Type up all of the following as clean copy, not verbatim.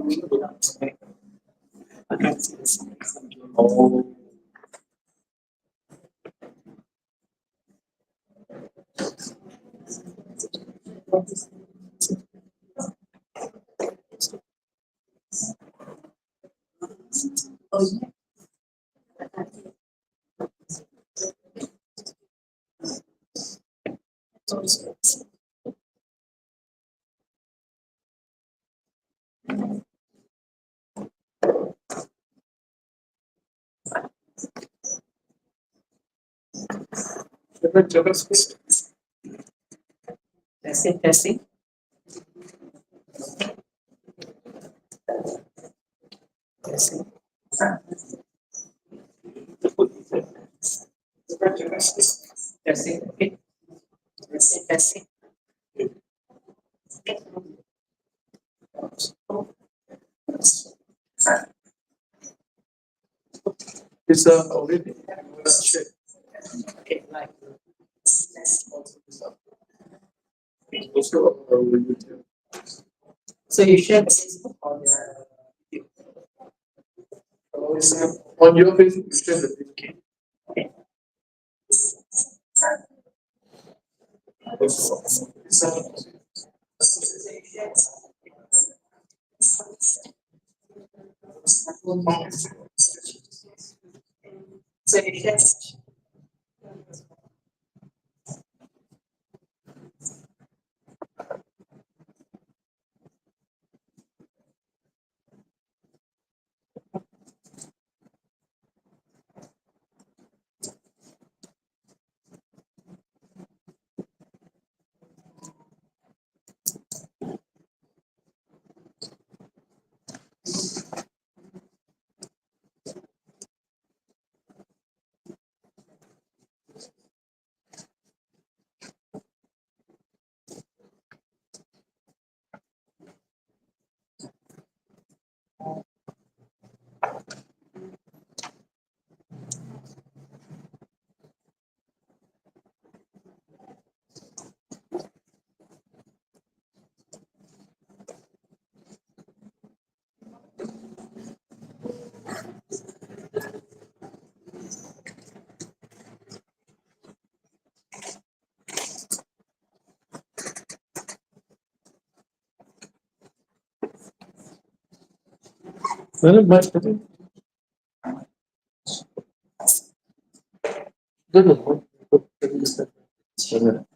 Oh, testing, testing. Testing. Testing. Okay. Testing. Testing. It's already shared. Okay, like also YouTube. So you share the Facebook on your on your Facebook, you share the link. Okay. So you share. Very much better. Good. Good.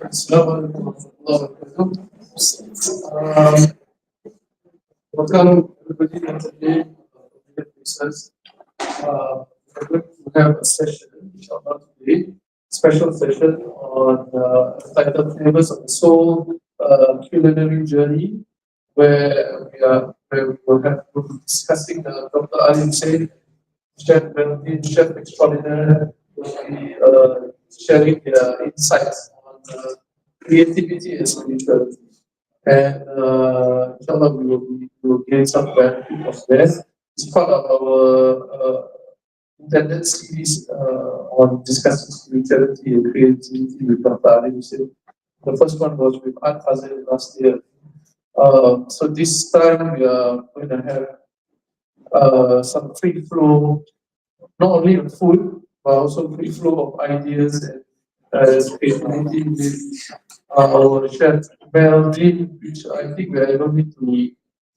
Assalamualaikum warahmatullahi wabarakatuh. Um, Welcome everybody and today listeners. We're going to have a session, inshallah, today, special session on titled Flavours of the Soul, Culinary Journey, where we will we'll be discussing Dr. Ali Hussain, Chef Melvin, Chef Extraordinaire, will be sharing their insights on creativity and spirituality. And inshallah, we will gain some benefit of that. It's part of our intended series on discussing spirituality and creativity with Dr. Ali Hussain. The first one was with Hussain last year. So this time we are going to have some free flow, not only of food, but also free flow of ideas and creativity with our chef Melvin, which I think I don't need to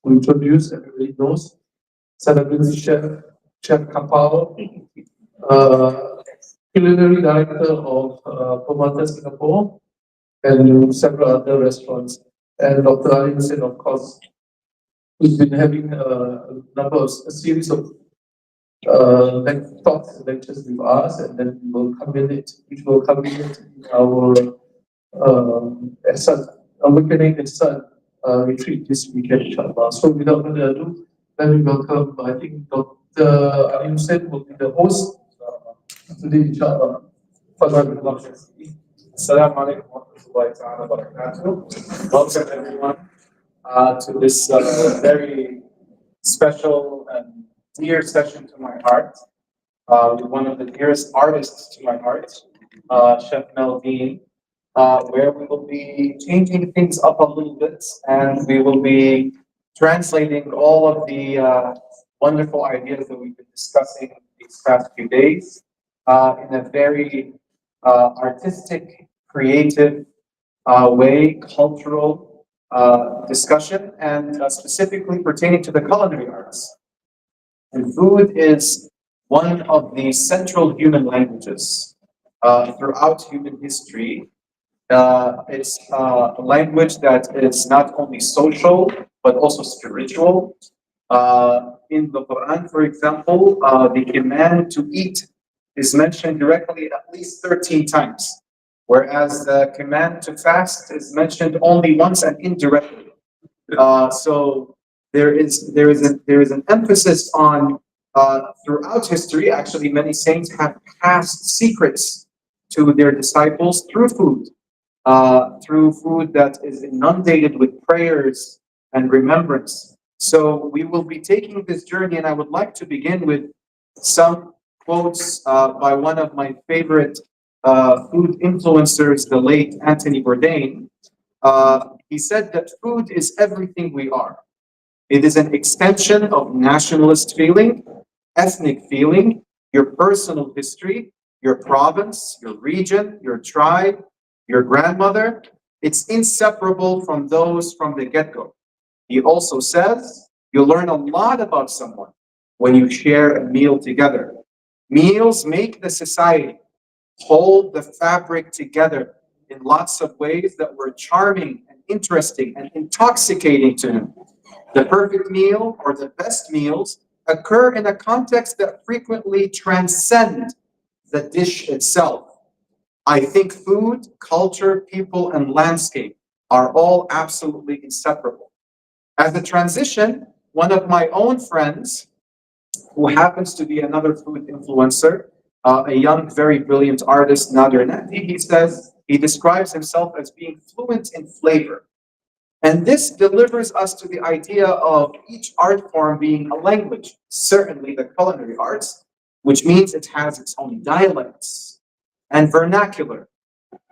introduce, everybody knows. Celebrity chef, Chef Kapao, uh, culinary director of Pomata Singapore, and several other restaurants. And Dr. Ali Hussain, of course, who's been having a series of talks and lectures with us, and then which will culminate in our Ehsan, Awakening Ehsan retreat this weekend, inshallah. So without further ado, let me welcome, I think Dr. Ali Hussain will be the host today, inshallah. Fadal. Assalamu alaikum wa rahmatullahi ta'ala wa barakatuh. Welcome everyone to this very special and dear session to my heart with one of the dearest artists to my heart, Chef Melvin, where we will be changing things up a little bit and we will be translating all of the wonderful ideas that we've been discussing these past few days in a very artistic, creative way, cultural discussion, and specifically pertaining to the culinary arts. And food is one of the central human languages throughout human history. It's a language that is not only social but also spiritual. In the Quran, for example, the command to eat is mentioned directly at least 13 times, whereas the command to fast is mentioned only once and indirectly. So there is an emphasis on throughout history. Actually, many saints have passed secrets to their disciples through food that is inundated with prayers and remembrance. So we will be taking this journey, and I would like to begin with some quotes by one of my favorite food influencers, the late Anthony Bourdain. He said that food is everything we are. It is an extension of nationalist feeling, ethnic feeling, your personal history, your province, your region, your tribe, your grandmother. It's inseparable from those from the get-go. He also says you learn a lot about someone when you share a meal together. Meals make the society, hold the fabric together in lots of ways that were charming and interesting and intoxicating to him. The perfect meal or the best meals occur in a context that frequently transcend the dish itself. I think food, culture, people, and landscape are all absolutely inseparable. As a transition, one of my own friends, who happens to be another food influencer, a young, very brilliant artist, Nader Nadi, he describes himself as being fluent in flavor. And this delivers us to the idea of each art form being a language, certainly the culinary arts, which means it has its own dialects and vernacular.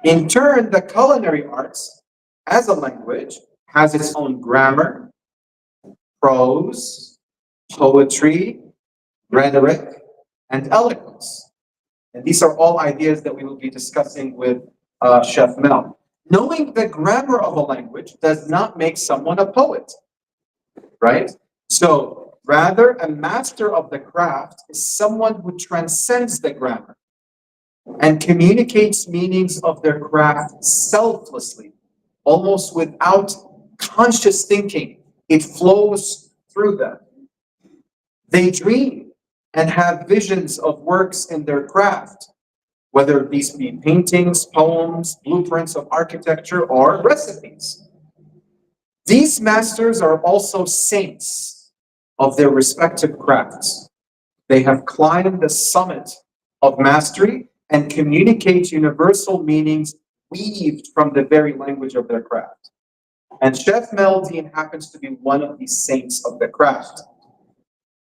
In turn, the culinary arts, as a language, has its own grammar, prose, poetry, rhetoric, and eloquence. And these are all ideas that we will be discussing with Chef Mel. Knowing the grammar of a language does not make someone a poet, right? So rather, a master of the craft is someone who transcends the grammar and communicates meanings of their craft selflessly, almost without conscious thinking. It flows through them. They dream and have visions of works in their craft, whether these be paintings, poems, blueprints of architecture, or recipes. These masters are also saints of their respective crafts. They have climbed the summit of mastery and communicate universal meanings weaved from the very language of their craft. And Chef Meldine happens to be one of these saints of the craft.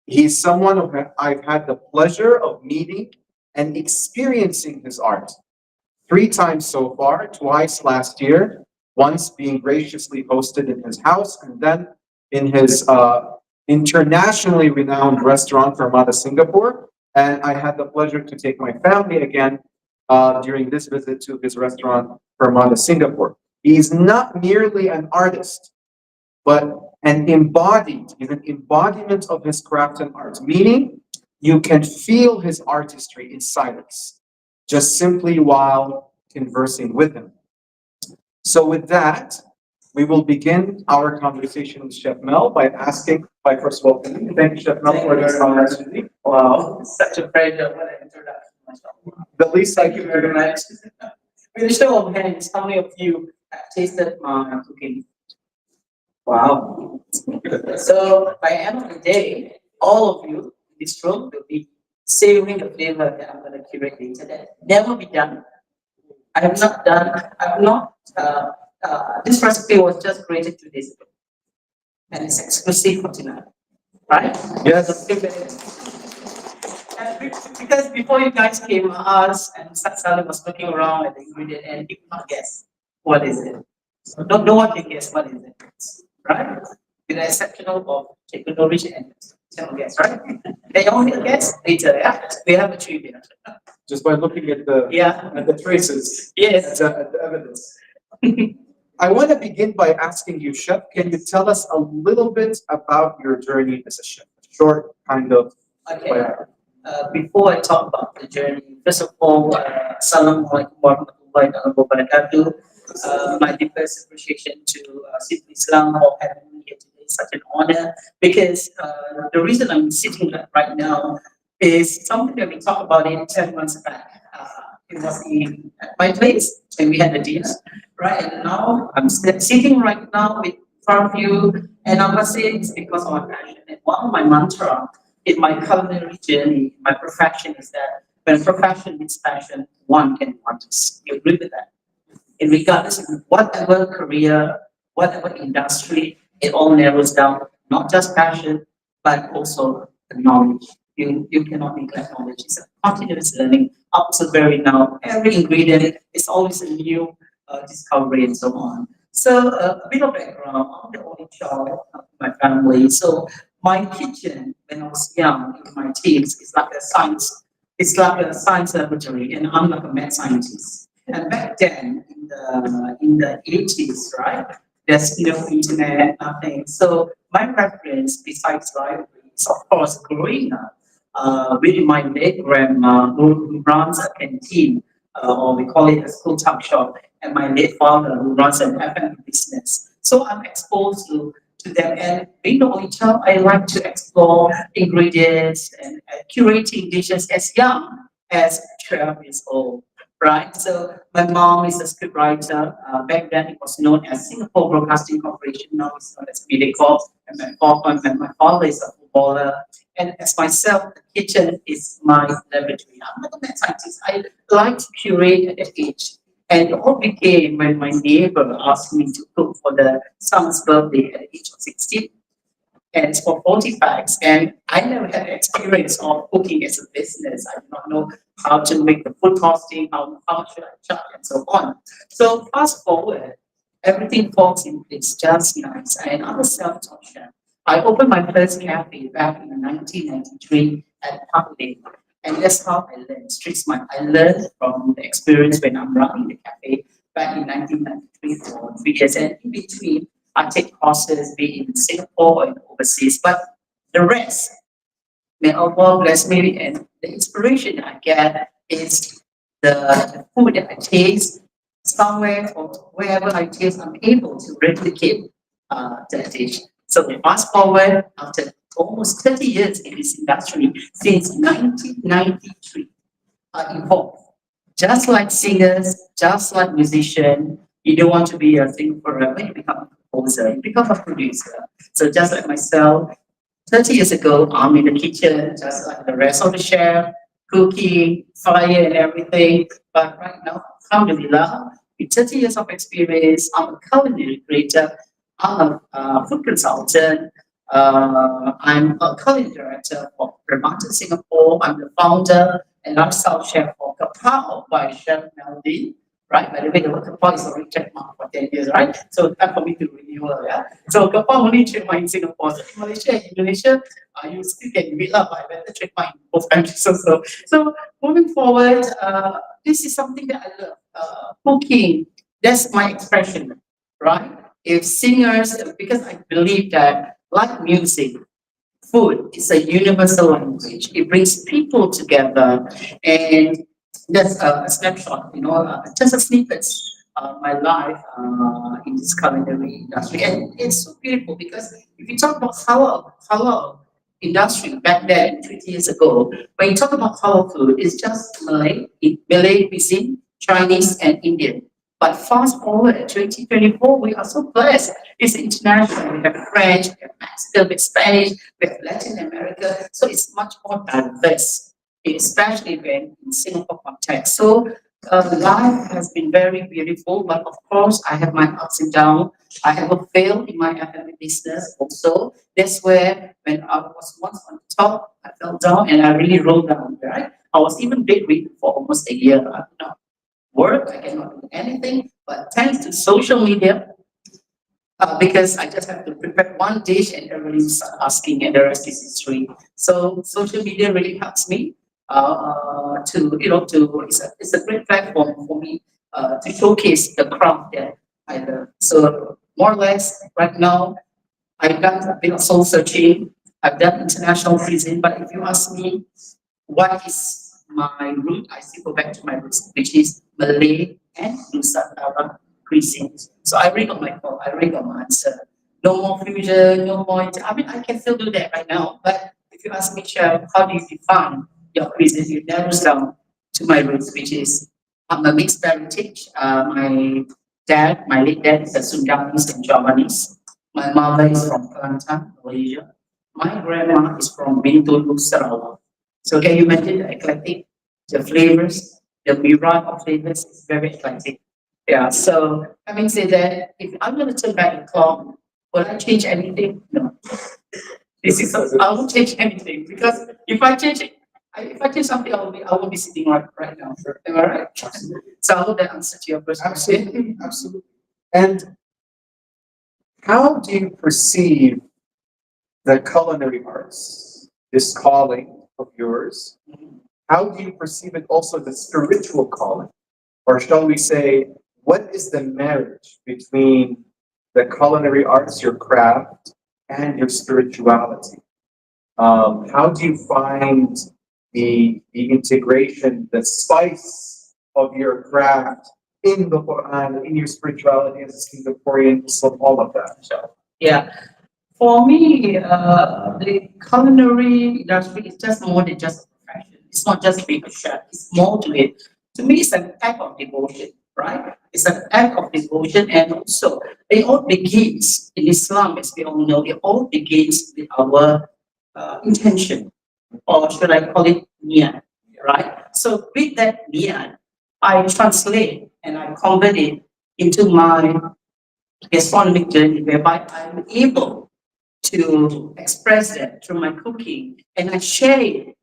He's someone who I've had the pleasure of meeting and experiencing his art 3 times so far, twice last year, once being graciously hosted in his house, and then in his internationally renowned restaurant, Fermata, Singapore. And I had the pleasure to take my family again during this visit to his restaurant, Fermata, Singapore. He's not merely an artist, but he's an embodiment of his craft and art, meaning you can feel his artistry in silence, just simply while conversing with him. So with that, we will begin our conversation with Chef Mel by first welcoming. Thank you, Chef Mel, for this opportunity. Wow, such a pleasure. What an introduction. Mashallah. The least I Thank you can very much. With a show of hands, how many of you have tasted my cooking? Wow. So by the end of the day, all of you in this room will be savoring the flavor that I'm going to curate later. That never be done. I have not done, I've not, this recipe was just created 2 days ago. And it's exclusive for tonight. Right? Yes. And because before you guys came, us and Salim was looking around at the ingredient and he could not guess what is it. So no one can guess what is it. Right? With the exception of Technology and guess, right? They only guess later, yeah? We have a trivia. Just by looking at the Yeah. at the traces, Yes. at the evidence. I want to begin by asking you, Chef, can you tell us a little bit about your journey as a chef? A short kind of Okay. biography. Before I talk about the journey, first of all, Assalamu alaikum warahmatullahi wabarakatuh. My deepest appreciation to City Islam for having me here today. Such an honor because the reason I'm sitting right now is something that we talked about it 10 months back. It was at my place when we had the dinner, right? And now I'm sitting right now with front of you, and I must say it's because of my passion. And one of my mantra in my culinary journey, my profession is that when profession meets passion, one can practice. You agree with that? And regardless of whatever career, whatever industry, it all narrows down not just passion, but also the knowledge. You cannot neglect knowledge. It's a continuous learning up to very now. Every ingredient is always a new discovery and so on. So a bit of background, I'm the only child of my family. So my kitchen, when I was young, in my teens, is like a science. It's like a science laboratory, and I'm like a mad scientist. And back then, in the 80s, right? There's no internet, nothing. So my preference, besides libraries, of course, growing up with my late grandma who runs a canteen, or we call it a school tuck shop, and my late father who runs an F&B business. So I'm exposed to them, and being the only child, I like to explore ingredients and curating dishes as young as 12 years old. Right, so my mom is a scriptwriter. Back then, it was known as Singapore Broadcasting Corporation. Now it's known as Mediacorp. And my father is a footballer. And as myself, the kitchen is my laboratory. I'm not a mad scientist. I like to curate at that age. And all became when my neighbor asked me to cook for the son's birthday at the age of 16. And it's for 40 packs. And I never had experience of cooking as a business. I did not know how to make the food costing, how should I charge, and so on. So fast forward, everything falls in place just nice. And I'm a self-taught chef. I opened my first cafe back in 1993 at Park Lane. And that's how I learned street smart. I learned from the experience when I'm running the cafe back in 1993 for 3 years. And in between, I take courses, be it in Singapore and overseas. But the rest, may Allah bless me, and the inspiration I get is the food that I taste somewhere or wherever I taste, I'm able to replicate that dish. So fast forward after almost 30 years in this industry, since 1993, I evolved. Just like singers, just like musicians, you don't want to be a singer forever, you become a composer, you become a producer. So just like myself, 30 years ago, I'm in the kitchen, just like the rest of the chef, cooking, fire and everything. But right now, alhamdulillah, with 30 years of experience, I'm a culinary creator, I'm a food consultant, I'm a culinary director for Remata Singapore, I'm the founder and lifestyle chef for Kapau by Chef Melody. Right, by the way, the word Kapau is already trademarked for 10 years, right? So time for me to renew, yeah. So Kapau only trademark in Singapore. So in Malaysia and Indonesia, you still can do it lah, but I better trademark in both countries also. So moving forward, this is something that I love. Cooking, that's my expression, right? If singers, because I believe that like music, food is a universal language. It brings people together, and that's a snapshot, just a snippet of my life in this culinary industry. And it's so beautiful because if you talk about halal industry back then, 20 years ago, when you talk about halal food, it's just Malay cuisine, Chinese, and Indian. But fast forward 2024, we are so blessed. It's international. We have French, we have Mexican, we have Spanish, we have Latin America. So it's much more diverse, especially when in Singapore context. So life has been very beautiful, but of course I have my ups and downs. I have a fail in my F&B business also. That's where when I was once on top, I fell down and I really rolled down, right? I was even bedridden for almost a year. I could not work, I cannot do anything, but thanks to social media, because I just have to prepare one dish and everybody start asking, and the rest is history. So social media really helps me it's a great platform for me to showcase the craft that I love. So more or less, right now, I've done a bit of soul searching. I've done international cuisine, but if you ask me what is my root, I still go back to my roots, which is Malay and Nusantara cuisines. So I really got my call, I really got my answer. No more fusion, no more. I mean, I can still do that right now, but if you ask me, Chef, how do you define your cuisine? It narrows down to my roots, which is I'm a mixed parentage. My late dad is a Sundanese and Javanese. My mother is from Kelantan, Malaysia. My grandma is from Bintulu, Sarawak. So can you imagine the eclectic, the flavors, the myriad of flavors is very eclectic. Yeah. So having said that, if I'm going to turn back the clock, will I change anything? No. I won't change anything because if I change it, if I change something, I will be sitting right now. Am I right? So I hope that answers your question. Absolutely, absolutely. And how do you perceive the culinary arts, this calling of yours? How do you perceive it also the spiritual calling? Or shall we say, what is the marriage between the culinary arts, your craft, and your spirituality? How do you find the integration, the spice of your craft in the Quran, in your spirituality as a Singaporean Muslim, all of that? So, yeah. For me, the culinary industry is just more than just a profession. It's not just being a chef. It's more to it. To me, it's an act of devotion, right? It's an act of devotion, and also it all begins in Islam, as we all know. It all begins with our intention, or should I call it niat, right? So with that niat, I translate and I convert it into my gastronomic journey, whereby I'm able to express that through my cooking, and I share it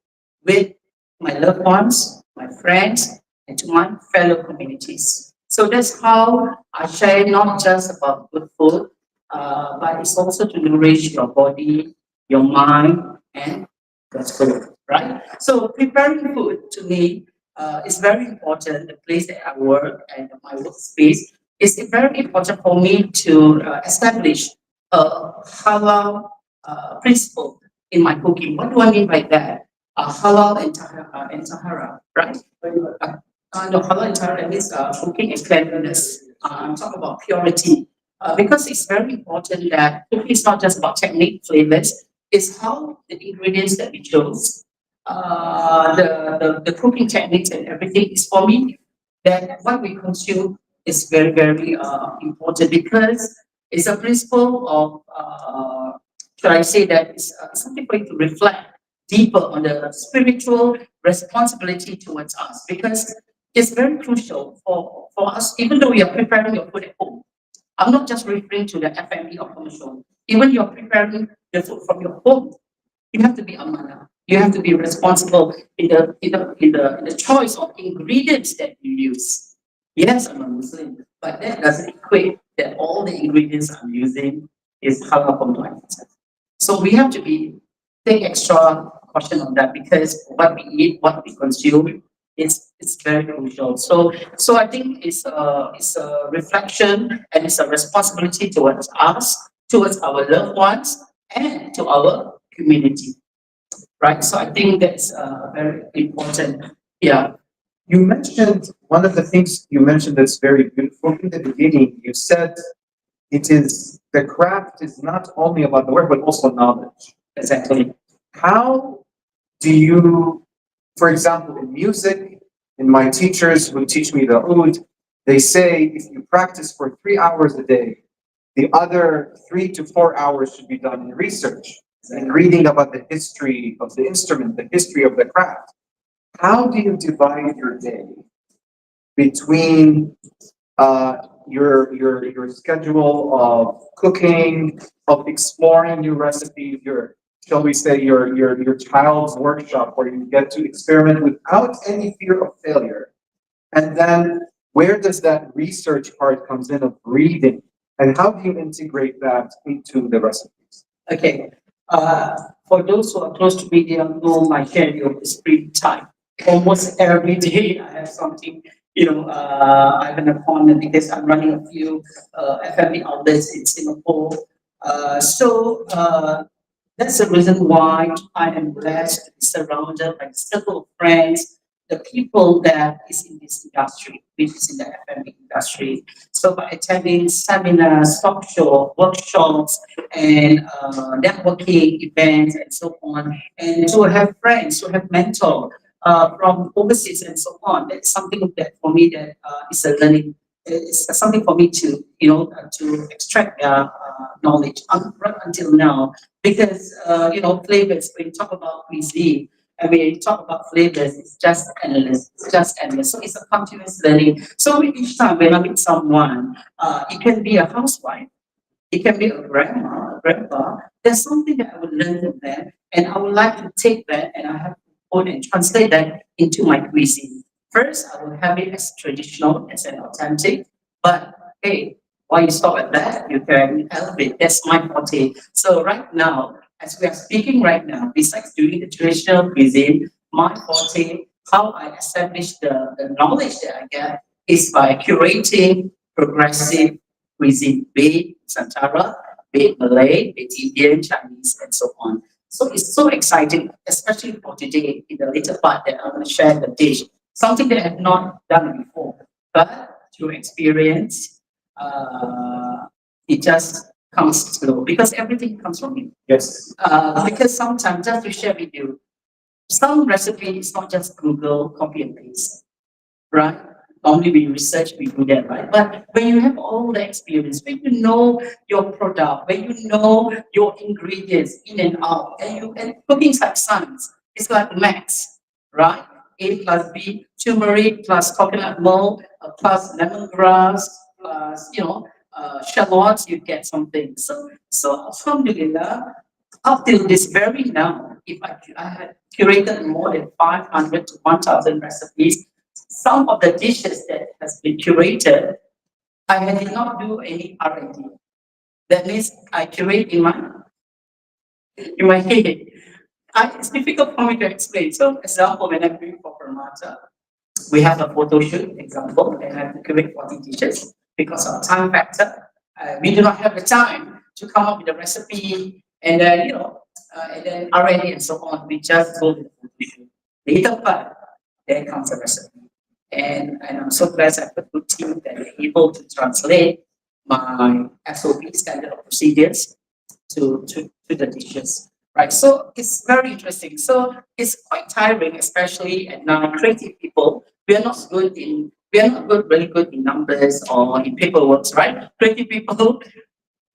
with my loved ones, my friends, and to my fellow communities. So that's how I share not just about good food, but it's also to nourish your body, your mind, and your spirit, right? So preparing food to me is very important. The place that I work and my workspace is very important for me to establish a halal principle in my cooking. What do I mean by that? Halal and tahara, right? No, halal and tahara means cooking and cleanliness. I'm talking about purity. Because it's very important that cooking is not just about technique, flavors, it's how the ingredients that we chose, the cooking techniques and everything is for me that what we consume is very, very important because it's a principle of, should I say that it's something for you to reflect deeper on the spiritual responsibility towards us because it's very crucial for us, even though we are preparing your food at home. I'm not just referring to the F&B or commercial. Even you're preparing the food from your home, you have to be amanah. You have to be responsible in the choice of ingredients that you use. Yes, I'm a Muslim, but that doesn't equate that all the ingredients I'm using is halal compliant. So we have to take extra caution on that because what we eat, what we consume, it's very crucial. So I think it's a reflection and it's a responsibility towards us, towards our loved ones, and to our community, right? So I think that's very important. Yeah. You mentioned one of the things you mentioned that's very beautiful in the beginning. You said it is the craft is not only about the work but also knowledge. Exactly. How do you, for example, in music, in my teachers who teach me the oud, they say if you practice for 3 hours a day, the other 3 to 4 hours should be done in research and reading about the history of the instrument, the history of the craft. How do you divide your day between your schedule of cooking, of exploring new recipes, your shall we say your child's workshop where you get to experiment without any fear of failure, and then where does that research part comes in of reading, and how do you integrate that into the recipes? Okay. For those who are close to me, they know my schedule is pretty tight. Almost every day I have something, I have an appointment because I'm running a few F&B outlets in Singapore. So that's the reason why I am blessed to be surrounded by a circle of friends, the people that is in this industry, which is in the F&B industry. So by attending seminars, talk show, workshops, and networking events and so on, and to have friends, to have mentors from overseas and so on. That's something that for me that is a learning. It's something for me to to extract knowledge right until now because flavors. When you talk about cuisine and when you talk about flavors, it's just endless. It's just endless. So it's a continuous learning. So each time when I meet someone, it can be a housewife. It can be a grandma, a grandpa. There's something that I would learn from them, and I would like to take that and I have to put and translate that into my cuisine. First, I will have it as traditional, as an authentic, but hey, why you stop at that? You can elevate. That's my forte. So right now, as we are speaking right now, besides doing the traditional cuisine, my forte, how I establish the knowledge that I get is by curating progressive cuisine, be it Nusantara, be it Malay, be it Indian, Chinese, and so on. So it's so exciting, especially for today in the later part that I'm going to share the dish, something that I have not done before. But through experience, it just comes through because everything comes from me. Yes. Because sometimes, just to share with you, some recipe is not just Google copy and paste, right? Normally we research, we do that, right? But when you have all the experience, when you know your product, when you know your ingredients in and out, and cooking is like science, it's like maths, right? A plus B, turmeric plus coconut milk plus lemongrass plus shallots, you get something. So alhamdulillah, up till this very now, if I had curated more than 500 to 1,000 recipes, some of the dishes that has been curated, I did not do any R&D. That means I curate in my head. It's difficult for me to explain. So, example, when I'm doing for Permata, we have a photo shoot, example, and I have to curate 40 dishes because of time factor. We do not have the time to come up with a recipe and then, and then R&D and so on. We just go to the photo shoot. Later part, then comes the recipe. And I'm so glad I have a good team that are able to translate my SOP, standard of procedures, to the dishes. Right. So it's very interesting. So it's quite tiring, especially at now creative people. We are not good really good in numbers or in paperwork, right? Creative people,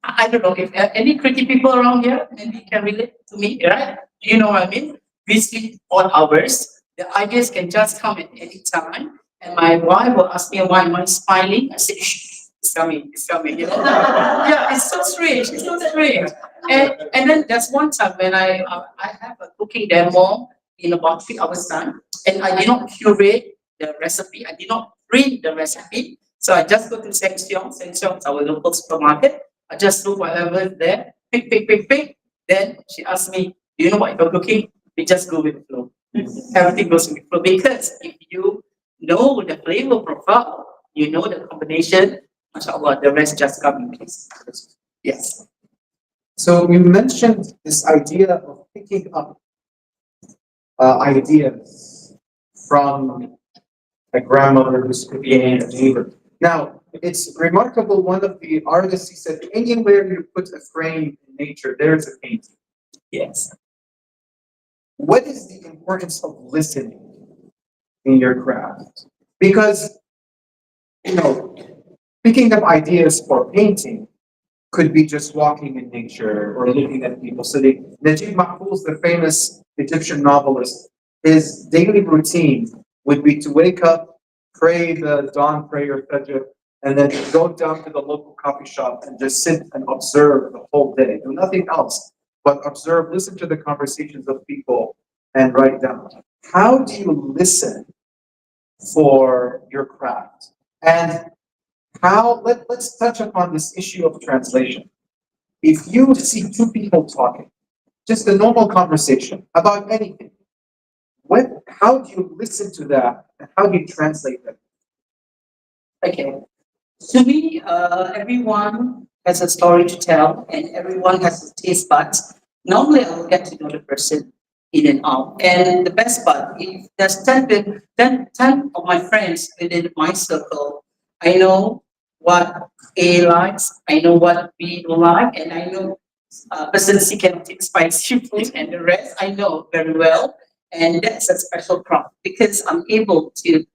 I don't know if any creative people around here maybe can relate to me, right? Do you know what I mean? We sleep odd hours. The ideas can just come at any time. And my wife will ask me why am I smiling? I say, shh, it's coming, yeah, it's so strange. It's so strange. And then there's one time when I have a cooking demo in about 3 hours time, and I did not curate the recipe. I did not print the recipe. So I just go to Sheng Siong. Sheng Siong is our local supermarket. I just do whatever is there, pick. Then she asked me, do you know what you're cooking? We just go with the flow. Everything goes with the flow. Because if you know the flavor profile, you know the combination, mashallah, the rest just come in place. Yes. So you mentioned this idea of picking up ideas from a grandmother who's cooking, a neighbor. Now, it's remarkable, one of the artists, he said, anywhere you put a frame in nature, there's a painting. Yes. What is the importance of listening in your craft? Because, picking up ideas for painting could be just walking in nature or looking at people sitting. Najib Mahfouz, the famous Egyptian novelist, his daily routine would be to wake up, pray the dawn prayer, Fajr, and then go down to the local coffee shop and just sit and observe the whole day. Do nothing else but observe, listen to the conversations of people, and write down. How do you listen for your craft? And let's touch upon this issue of translation. If you see two people talking, just a normal conversation about anything, how do you listen to that and how do you translate that? Okay. To me, everyone has a story to tell and everyone has a taste buds. Normally, I will get to know the person in and out. And the best part, if there's 10 of my friends within my circle, I know what A likes, I know what B don't like, and I know person C can take spicy food, and the rest I know very well. And that's a special craft because I'm able to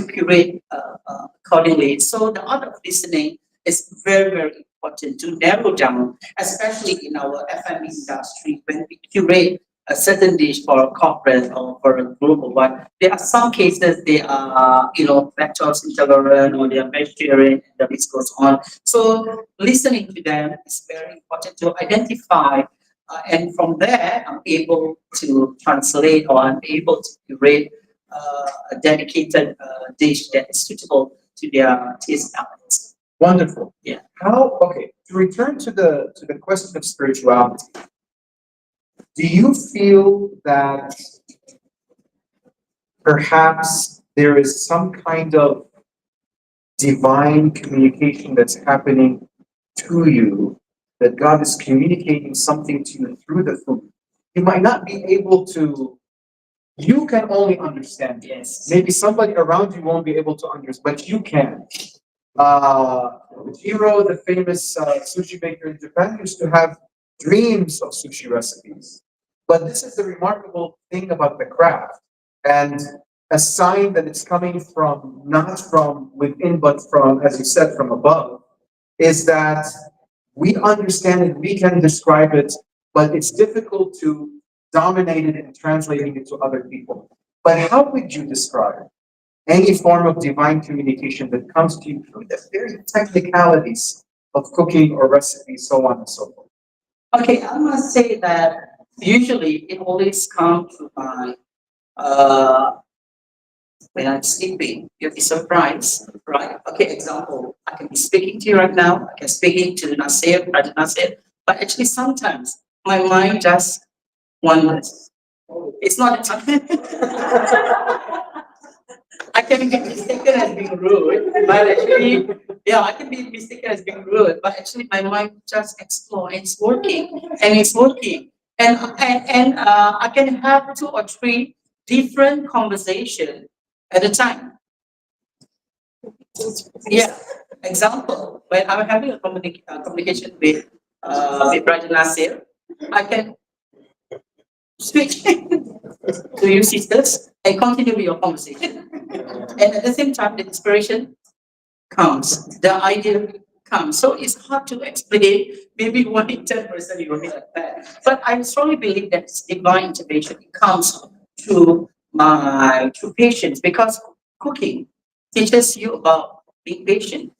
curate accordingly. So the art of listening is very, very important to narrow down, especially in our F&B industry when we curate a certain dish for a corporate or for a global one. There are some cases they are, lactose intolerant or they are vegetarian, and the list goes on. So listening to them is very important to identify. And from there, I'm able to translate or I'm able to curate a dedicated dish that is suitable to their taste balance. Wonderful. Yeah. Okay, to return to the question of spirituality, do you feel that perhaps there is some kind of divine communication that's happening to you, that God is communicating something to you through the food? You might not be able to, you can only understand it. Yes. Maybe somebody around you won't be able to understand, but you can. Jiro, the famous sushi maker in Japan, used to have dreams of sushi recipes. But this is the remarkable thing about the craft, and a sign that it's coming from, not from within, but from, as you said, from above, is that we understand it, we can describe it, but it's difficult to dominate it and translating it to other people. But how would you describe any form of divine communication that comes to you through the very technicalities of cooking or recipes, so on and so forth? Okay, I must say that usually it always comes to my uh, When I'm sleeping, you'll be surprised, right? Okay, example, I can be speaking to you right now, I can speaking to Nasir, Brother Nasir, but actually sometimes my mind just wanders. It's not a time. I can be mistaken as being rude, but actually, yeah, I can be mistaken as being rude, but actually my mind just explore and it's working and it's working. And I can have two or three different conversation at a time. Yeah. Example, when I'm having a communication with Brother Nasir, I can switch to you sisters and continue with your conversation. And at the same time, the inspiration comes, the idea comes. So it's hard to explain. Maybe one in 10% you will be like that. But I strongly believe that divine intervention it comes through patience because cooking teaches you about being patient,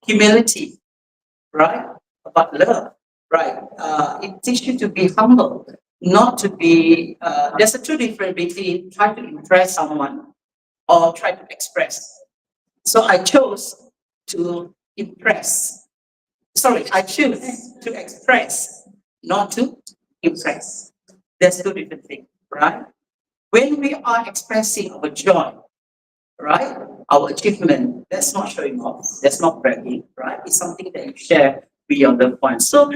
humility, right? About love, right? It teaches you to be humble, not to be. There's a true difference between trying to impress someone or try to express. So I chose to impress. Sorry, I choose to express, not to impress. There's two different things, right? When we are expressing our joy, right? Our achievement, that's not showing off, that's not bragging, right? It's something that you share with your loved ones. So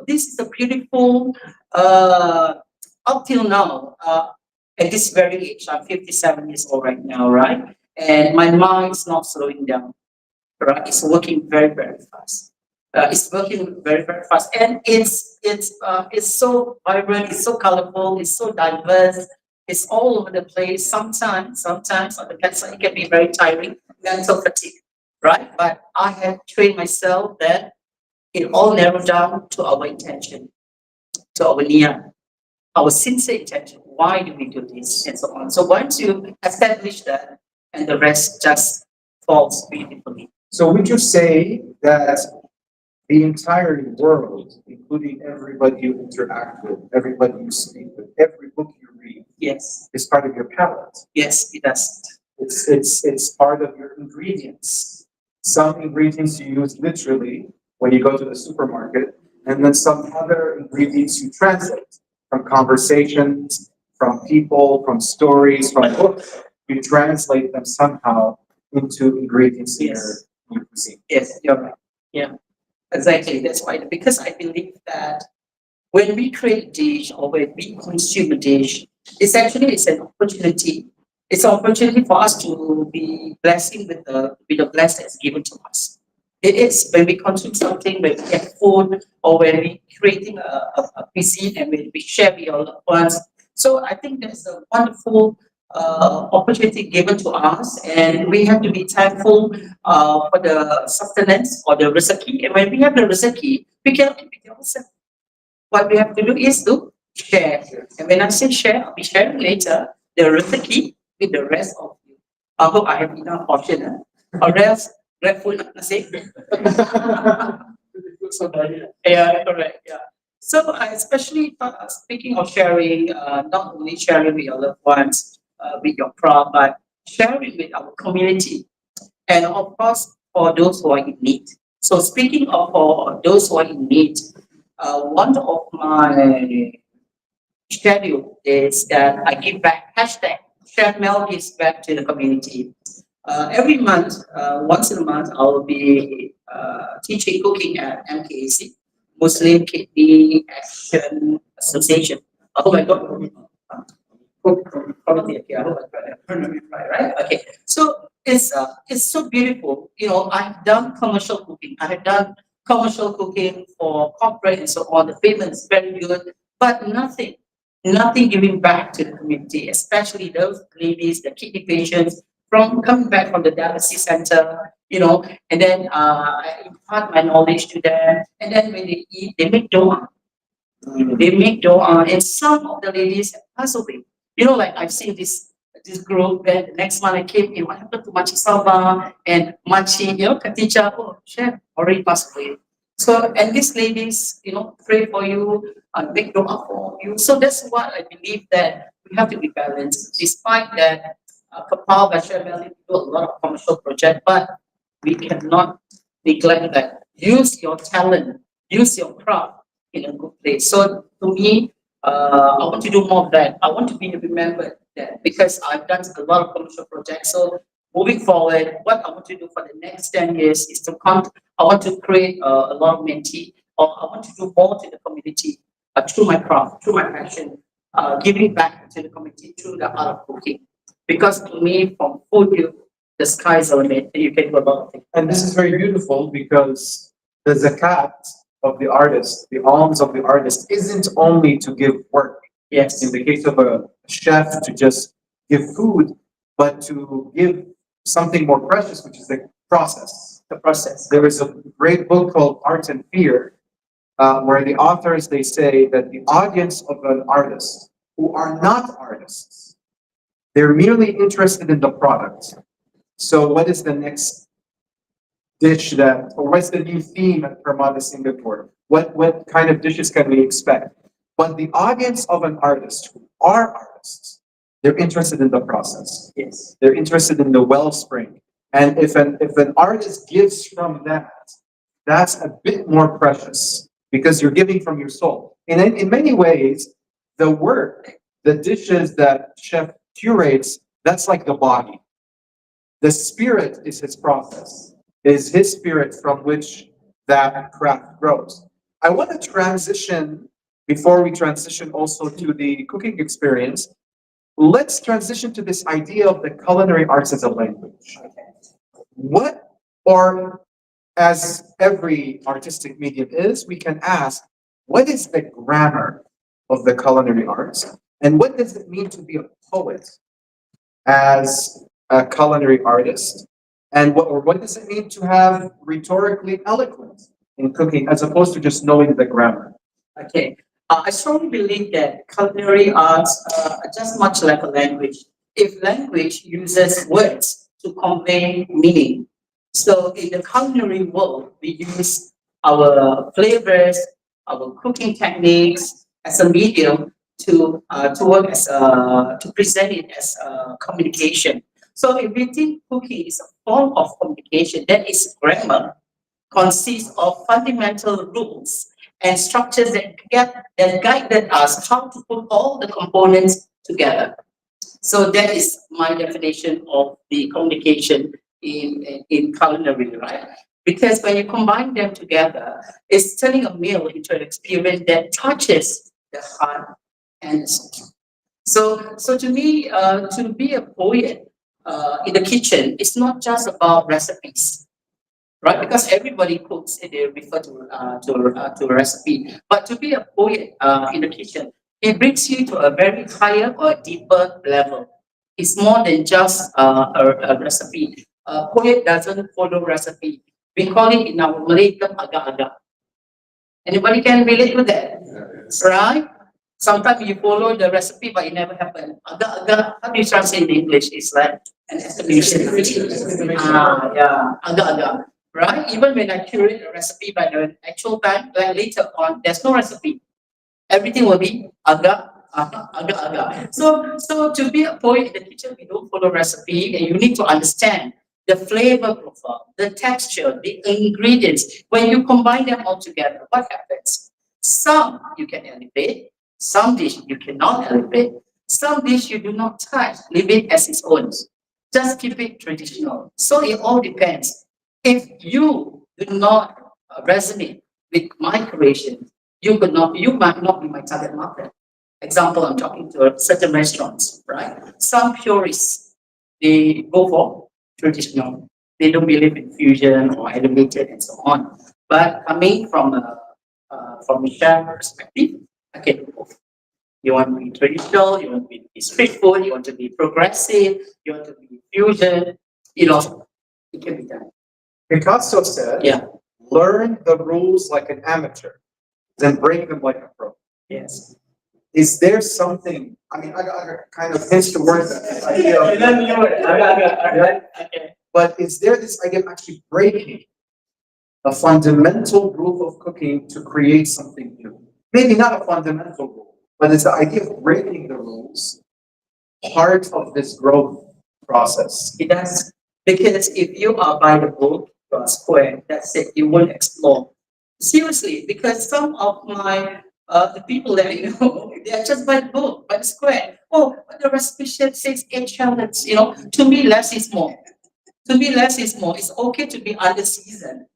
this is a beautiful, up till now, at this very age, I'm 57 years old right now, right? And my mind is not slowing down, right? It's working very, very fast. It's working very, very fast, and it's so vibrant, it's so colorful, it's so diverse, it's all over the place. Sometimes on the pet side, it can be very tiring, mental fatigue, right? But I have trained myself that it all narrowed down to our intention, to our niyyah, our sincere intention. Why do we do this, and so on. So once you establish that, and the rest just falls beautifully. So would you say that the entire world, including everybody you interact with, everybody you speak with, every book you read, Yes, is part of your palate? yes, it does. It's part of your ingredients. Some ingredients you use literally when you go to the supermarket, and then some other ingredients you translate from conversations, from people, from stories, from books. You translate them somehow into ingredients in Yes. your cuisine. Yes, you're right. Yeah, exactly. That's why, because I believe that when we create a dish or when we consume a dish, it's an opportunity. It's an opportunity for us to be blessing with the blessing that's given to us. It is when we consume something, when we get food, or when we creating a cuisine and when we share with our loved ones. So I think that's a wonderful opportunity given to us, and we have to be thankful for the sustenance or the recipe. And when we have the recipe, we cannot keep it ourselves. What we have to do is to share. And when I say share, I'll be sharing later the recipe with the rest of you. I hope I have enough portion. Or else, grab food, nasi. Yeah, correct. Yeah. So, especially speaking of sharing, not only sharing with your loved ones, with your crowd, but sharing with our community, and of course for those who are in need. So, speaking of for those who are in need, one of my schedule is that I give back. Hashtag Chef Mel gives back to the community. Every month, once in a month, I will be teaching cooking at MKAC, Muslim Kidney Action Association. Oh my God. Committee, okay, I hope I pronounced it right? Okay. So it's so beautiful. You know, I've done commercial cooking. I have done commercial cooking for corporate and so on. The payment is very good, but nothing giving back to the community, especially those ladies, the kidney patients, from coming back from the dialysis center, you know, and then I impart my knowledge to them, and then when they eat, they make dua. They make dua, and some of the ladies have passed away. You know, like I've seen this group, and the next month I came in, what happened to Machi Salva and Machi, you know, Katija, oh, chef already passed away. So, and these ladies, you know, pray for you and make dua for you. So that's what I believe, that we have to be balanced. Despite that, compiled by Chef Melly, we do a lot of commercial projects, but we cannot neglect that. Use your talent, use your craft in a good place. So to me, I want to do more of that. I want to be remembered that because I've done a lot of commercial projects. So moving forward, what I want to do for the next 10 years is I want to create a lot of mentee, or I want to do more to the community through my craft, through my passion, giving back to the community through the art of cooking. Because to me, from food, the sky's the limit. You can do a lot of things. And this is very beautiful because the zakat of the artist, the alms of the artist, isn't only to give work. Yes. In the case of a chef, to just give food, but to give something more precious, which is the process. The process. There is a great book called Art and Fear, where the authors, they say that the audience of an artist who are not artists, they're merely interested in the product. So what is the next dish or what's the new theme at Permada Singapore? What kind of dishes can we expect? But the audience of an artist who are artists, they're interested in the process. Yes. They're interested in the wellspring. And if an artist gives from that, that's a bit more precious because you're giving from your soul. In many ways, the work, the dishes that chef curates, that's like the body. The spirit is his process, is his spirit from which that craft grows. I want to transition, before we transition also to the cooking experience, let's transition to this idea of the culinary arts as a language. What, or as every artistic medium is, we can ask, what is the grammar of the culinary arts? And what does it mean to be a poet as a culinary artist? And what does it mean to have rhetorically eloquent in cooking as opposed to just knowing the grammar? Okay. I strongly believe that culinary arts are just much like a language. If language uses words to convey meaning, so in the culinary world, we use our flavors, our cooking techniques as a medium to work as to present it as communication. So if we think cooking is a form of communication, that is grammar, consists of fundamental rules and structures that guided us how to put all the components together. So that is my definition of the communication in culinary, right? Because when you combine them together, it's turning a meal into an experience that touches the heart and the soul. So to me, to be a poet in the kitchen, it's not just about recipes, right? Because everybody cooks and they refer to a recipe. But to be a poet in the kitchen, it brings you to a very higher or deeper level. It's more than just a recipe. A poet doesn't follow recipe. We call it in our Malay term agak-agak. Anybody can relate to that, right? Sometimes you follow the recipe, but it never happened. Agak-agak, how do you translate in English? It's like an estimation. Yeah, agak-agak. Right? Even when I curate a recipe by the actual time, like later on, there's no recipe. Everything will be agak-agak. So to be a poet in the kitchen, we don't follow recipe, and you need to understand the flavor profile, the texture, the ingredients. When you combine them all together, what happens? Some you can elevate, some dish you cannot elevate, some dish you do not touch, leave it as its own. Just keep it traditional. So it all depends. If you do not resonate with my creation, you might not be my target market. Example, I'm talking to certain restaurants, right? Some purists, they go for traditional. They don't believe in fusion or elevated and so on. But coming from a chef perspective, okay, you want to be traditional, you want to be street food, you want to be progressive, you want to be fusion, it can be done. Picasso said, Yeah. learn the rules like an amateur, then break them like a pro. Yes. Is there something, I mean, I kind of hints towards that idea of, Okay. but is there this idea of actually breaking a fundamental rule of cooking to create something new? Maybe not a fundamental rule, but it's the idea of breaking the rules, part of this growth process. It does. Because if you are by the book, you are square, that's it, you won't explore. Seriously, because some of my the people that I know, they are just by the book, by the square. Oh, but the recipe says 8 shallots, to me less is more. To me, less is more. It's okay to be under seasoned,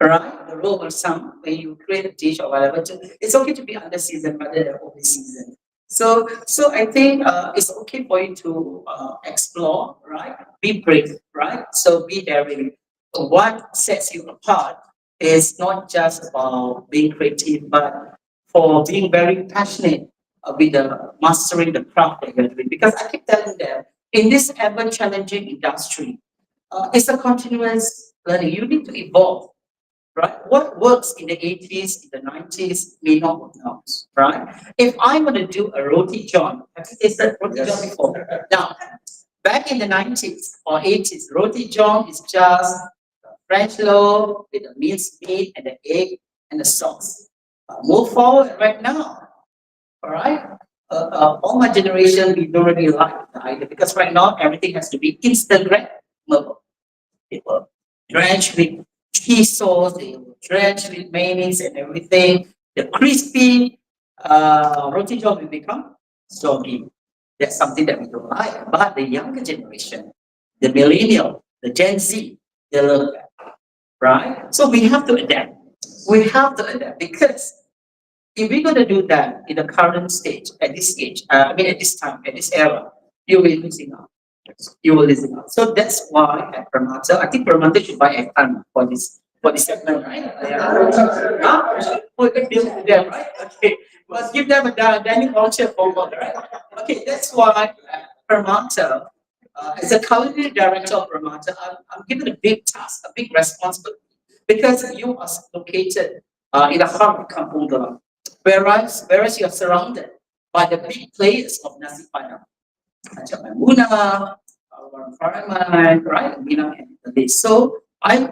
right? The rule of some when you create a dish or whatever, it's okay to be under seasoned rather than over seasoned. So I think it's okay for you to explore, right? Be brave, right? So be daring. What sets you apart is not just about being creative, but for being very passionate with mastering the craft that you're doing. Because I keep telling them, in this ever challenging industry, it's a continuous learning. You need to evolve, right? What works in the 80s, in the 90s may not work now, right? If I'm going to do a roti john, have you tasted roti john before? Now, back in the 90s or 80s, roti john is just French loaf with the minced meat and the egg and the sauce. Move forward right now, all right? All my generation, we don't really like the idea because right now everything has to be Instagrammable. It will drench with cheese sauce, it will drench with mayonnaise and everything. The crispy roti john will become soggy. That's something that we don't like. But the younger generation, the millennial, the Gen Z, they love that, right? So we have to adapt. We have to adapt because if we're going to do that in the current stage, at this stage, at this time, at this era, you will be losing out. You will losing out. So that's why at Permata, I think Permata should buy a fund for this segment, right? Yeah. Put a deal with them, right? Okay. Let's give them a dining voucher for one, right? Okay, that's why Permata, as a culinary director of Permata, I'm given a big task, a big responsibility, because you are located in the heart of Kampung Glam. Whereas you are surrounded by the big players of Nasi Padang, Ajak Maimuna, Warung Faraman, right? And the list. So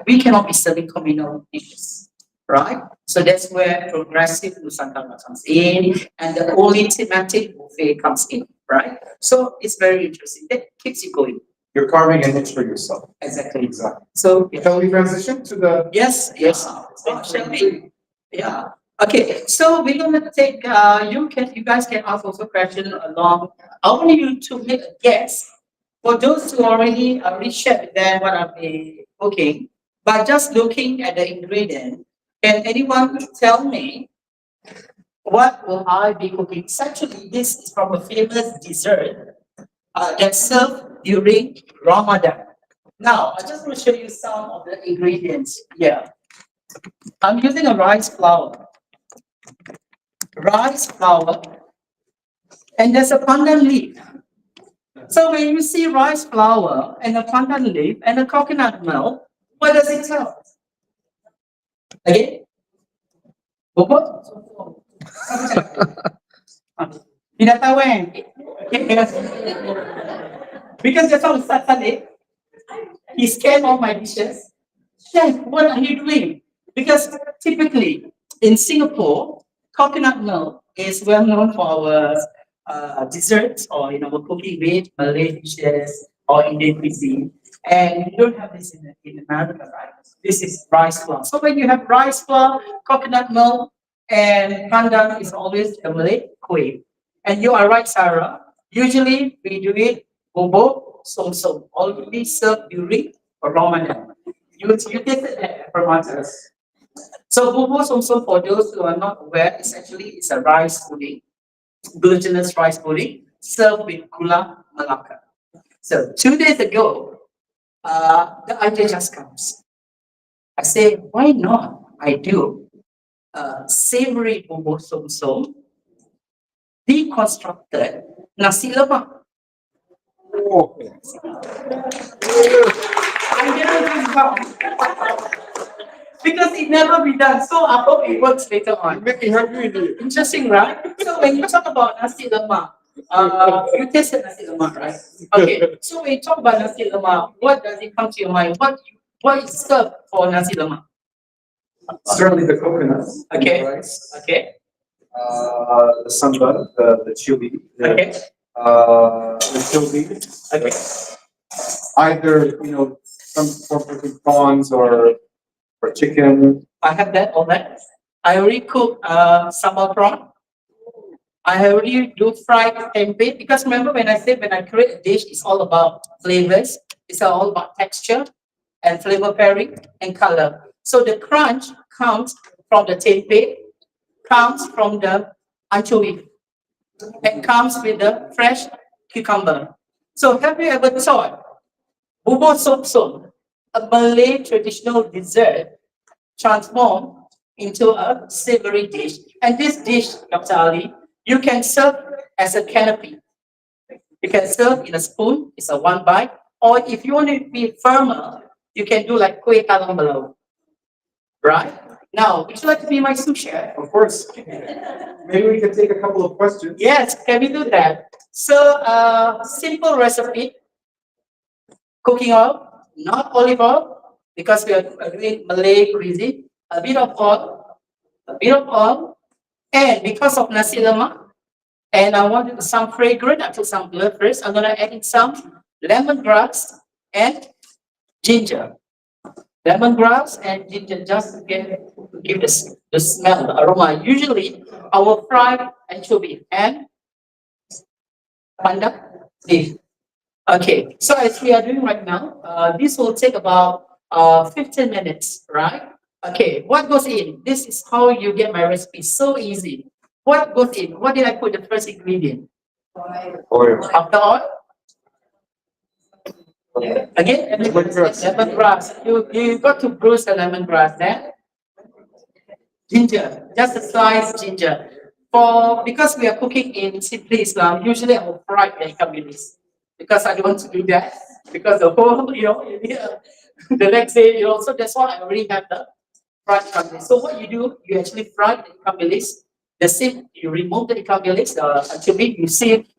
we cannot be serving communal dishes, right? So that's where progressive Nusantara comes in, and the only thematic buffet comes in, right? So it's very interesting. That keeps you going. You're carving a niche for yourself. Exactly. Exactly. So yeah. Shall we transition to the? Yes. Shall we? Yeah. Okay, so we're gonna take you guys can ask also question along. I want you to make a guess. For those who already shared with them what I've been cooking, but just looking at the ingredient, can anyone tell me what will I be cooking? It's actually this is from a famous dessert that's served during Ramadan. Now, I just want to show you some of the ingredients here. I'm using a rice flour, and there's a pandan leaf. So when you see rice flour and a pandan leaf and a coconut milk, what does it tell us? Again? Bobo? Tidak tahu eh? Because that's how Ustaz Saleh, he scanned all my dishes. Chef, what are you doing? Because typically in Singapore, coconut milk is well known for our desserts or we're cooking with Malay dishes or Indian cuisine. And you don't have this in America, right? This is rice flour. So when you have rice flour, coconut milk, and pandan is always a Malay kuih. And you are right, Sarah. Usually we do it bobo, som always served during Ramadan. You tasted that from us. So bobo som for those who are not aware, it's a rice pudding, glutinous rice pudding served with gula melaka. So 2 days ago, the idea just comes. I say, why not? I do savory bobo som deconstructed nasi lemak. I never just come because it never be done. So I hope it works later on. Making hungry. Interesting, right? So when you talk about nasi lemak, you tasted nasi lemak, right? Okay. So when you talk about nasi lemak, what does it come to your mind? What is served for nasi lemak? Certainly the coconuts. Okay. The rice. Okay. The sambal, the chili. Okay. The chili. Okay. either, some form of prawns or chicken. I have that, all that. I already cook sambal prawn. I already do fried tempeh because remember when I said when I create a dish, it's all about flavors. It's all about texture and flavor pairing and color. So the crunch comes from the tempeh, comes from the anchovy, and comes with the fresh cucumber. So have you ever thought bubur sop, a Malay traditional dessert, transformed into a savory dish? And this dish, Dr. Ali, you can serve as a canopy. You can serve in a spoon, it's a one bite, or if you want to be firmer, you can do like kueh talam belau, right? Now, would you like to be my sous chef? Of course. Maybe we can take a couple of questions. Yes, can we do that? So, simple recipe, cooking oil, not olive oil, because we are doing Malay cuisine, a bit of oil, and because of nasi lemak, and I wanted some fragrant, I took some blood first. I'm gonna add in some lemongrass and ginger. Lemongrass and ginger just to give the smell, the aroma. Usually, I will fry anchovy and pandak leaf. Okay, so as we are doing right now, this will take about 15 minutes, right? Okay, what goes in? This is how you get my recipe. So easy. What goes in? What did I put the first ingredient? Oil. After oil? Again, lemongrass. You got to bruise the lemongrass. Then ginger, just a sliced ginger. Because we are cooking in Simply Islam, usually I will fry the ikan bilis because I don't want to do that because the whole the next day so that's why I already have the fried ikan bilis. So what you do, you actually fry the ikan bilis. The same, you remove the ikan bilis, actually you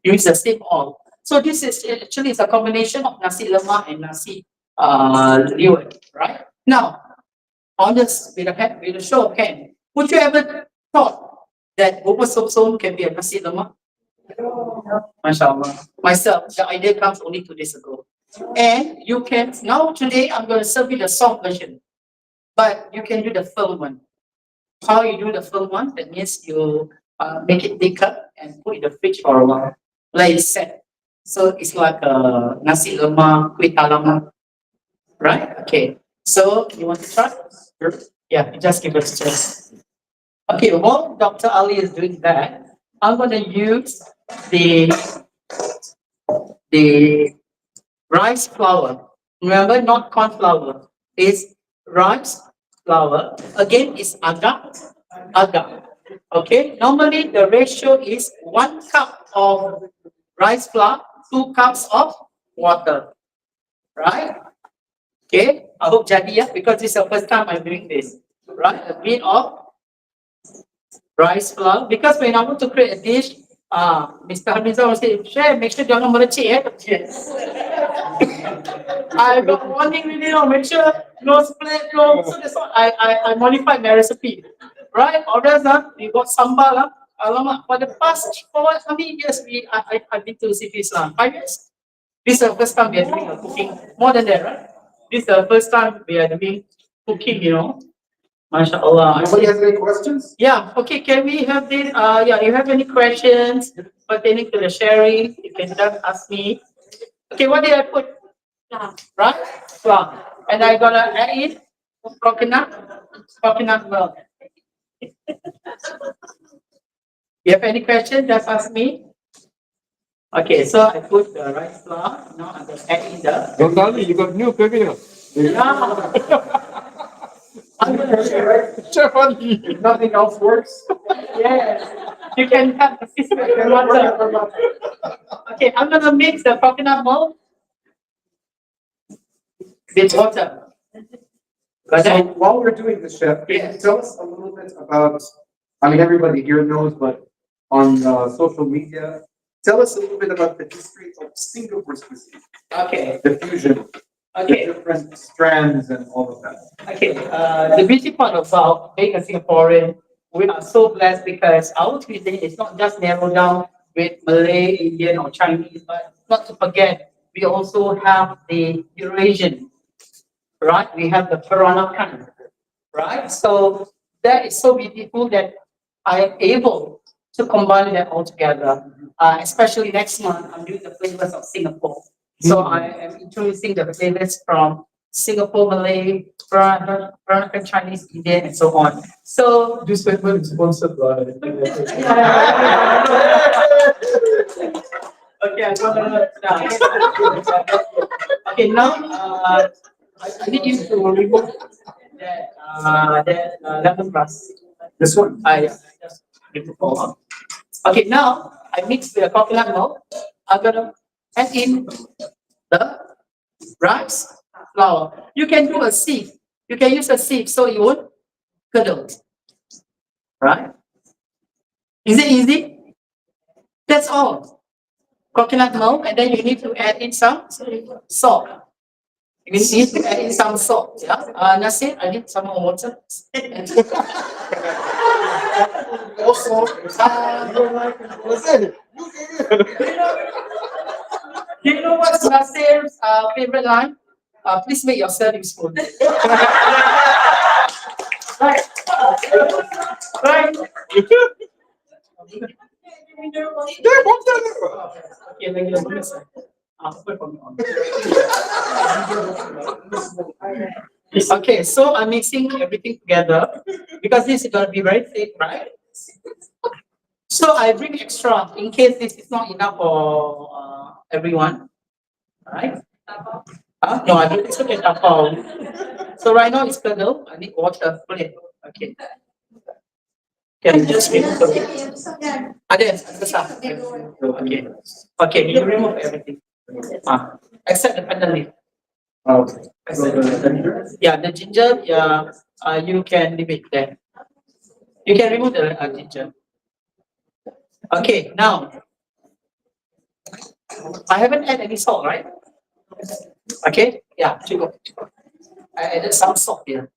use the same oil. So this is actually it's a combination of nasi lemak and nasi liwet, right? Now, on this with a show of hand, would you ever thought that bubur sop can be a nasi lemak? MashaAllah. Myself, the idea comes only 2 days ago. And you can, now today I'm going to serve you the soft version, but you can do the firm one. How you do the firm one, that means you make it thicker and put in the fridge for a while. Let it set. So it's like a nasi lemak, kuih talam, right? Okay. So you want to try? Sure. Yeah, you just give us a chance. Okay, while Dr. Ali is doing that, I'm going to use the the rice flour. Remember, not corn flour. It's rice flour. Again, it's agar. Okay, normally the ratio is 1 cup of rice flour, 2 cups of water. Right? Okay, I hope jadi because this is the first time I'm doing this. Right? A bit of rice flour because when I want to create a dish, Mr. Hamizah will say, "Chef, make sure jangan merecik Yes. I got warning with make sure no split, no. So that's why I modified my recipe, right? Or else, we got sambal, alamak. For the past how many years I've been to City Islam? 5 years. This is the first time we are doing cooking. More than that, right? This is the first time we are doing cooking. MashaAllah. Anybody has any questions? Yeah, okay, can we have this? You have any questions pertaining to the sharing? You can just ask me. Okay, what did I put? Right? Flour. And I gonna add in coconut milk. You have any questions? Just ask me. Okay, so I put the rice flour. Now I'm gonna add in the. Don't tell me, you got new cooking. Yeah. I'm gonna share. Chef Ali. If nothing else works. Yes. You can have the system if you want to. Okay, I'm gonna mix the coconut milk with water. So while we're doing this, Chef, can you Yes. tell us a little bit about, I mean, everybody here knows, but on social media, tell us a little bit about the history of Singapore's cuisine, Okay. the fusion, the Okay. different strands and all of that. Okay. The beauty part about being a Singaporean, we are so blessed because our cuisine is not just narrowed down with Malay, Indian, or Chinese, but not to forget we also have the Eurasian, right? We have the Peranakan, right? So that is so beautiful that I am able to combine them all together. Especially next month, I'm doing the flavors of Singapore. So I am introducing the flavors from Singapore, Malay, Peranakan, Chinese, Indian, and so on. So This segment is sponsored by. okay, I'm gonna okay now I need you to remove that lemon grass. This one. I just remove all. Okay, now I mix the coconut milk. I'm gonna add in the rice flour. You can do a sieve. You can use a sieve so it won't curdle. Right? Is it easy? That's all. Coconut milk, and then you need to add in some salt. You need to add in some salt. Yeah. Nasir, I need some more water. Also, do you know what's Nasir's favorite line? Please make yourself useful. Right. Right. Okay, lagi lagi. Put on. Okay, so I'm mixing everything together because this is gonna be very thick, right? So I bring extra in case this is not enough for everyone, right? No, I don't. It's okay. So right now it's curdled. I need water. Please. Okay. Can you just remove a bit? Ada, besar. Okay. Okay, you remove everything. Except the pandan leaf. Okay. Except the ginger. Yeah, the ginger. Yeah, you can leave it there. You can remove the ginger. Okay, now I haven't added any salt, right? Okay, yeah, cukup. I added some salt here.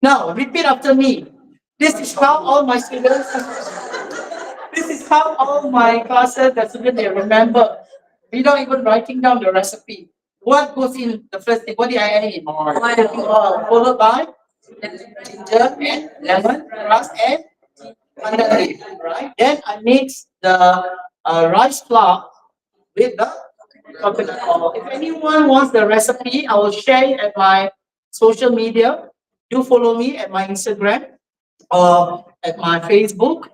Now repeat after me. This is how all my students. This is how all my classes, the students, they remember without even writing down the recipe. What goes in the first thing? What did I add in? Oil. Followed by ginger and lemon, grass and pandan leaf. Right. Then I mix the rice flour with the coconut oil. If anyone wants the recipe, I will share it at my social media. Do follow me at my Instagram or at my Facebook.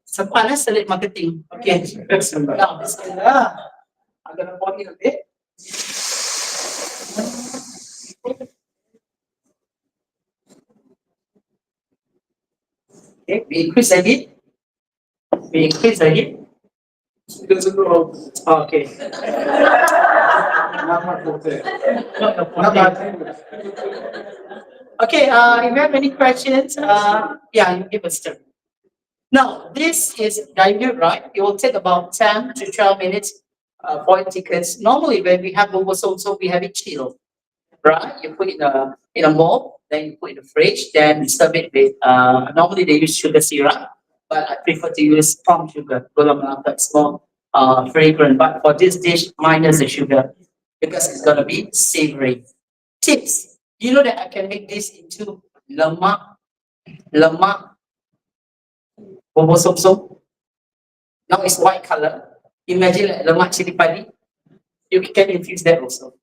Sepanas Select Marketing. Okay. Now, bismillah. I'm gonna pour it a bit. Okay, we increase the heat. We increase the heat. It doesn't know. Okay. Not my forte. Not the Not point. my Okay, if you have any questions, yeah, you give us turn. Now, this is dilute, right? It will take about 10 to 12 minutes for it tickets. Normally, when we have bubble so we have it chilled, right? You put it in a mold, then you put it in the fridge, then you serve it with, normally they use sugar syrup, but I prefer to use palm sugar. Gula melaka, it's more fragrant, but for this dish, minus the sugar because it's gonna be savory. Tips. You know that I can make this into lemak bubur sum. Now it's white color. Imagine like lemak cili padi. You can infuse that also.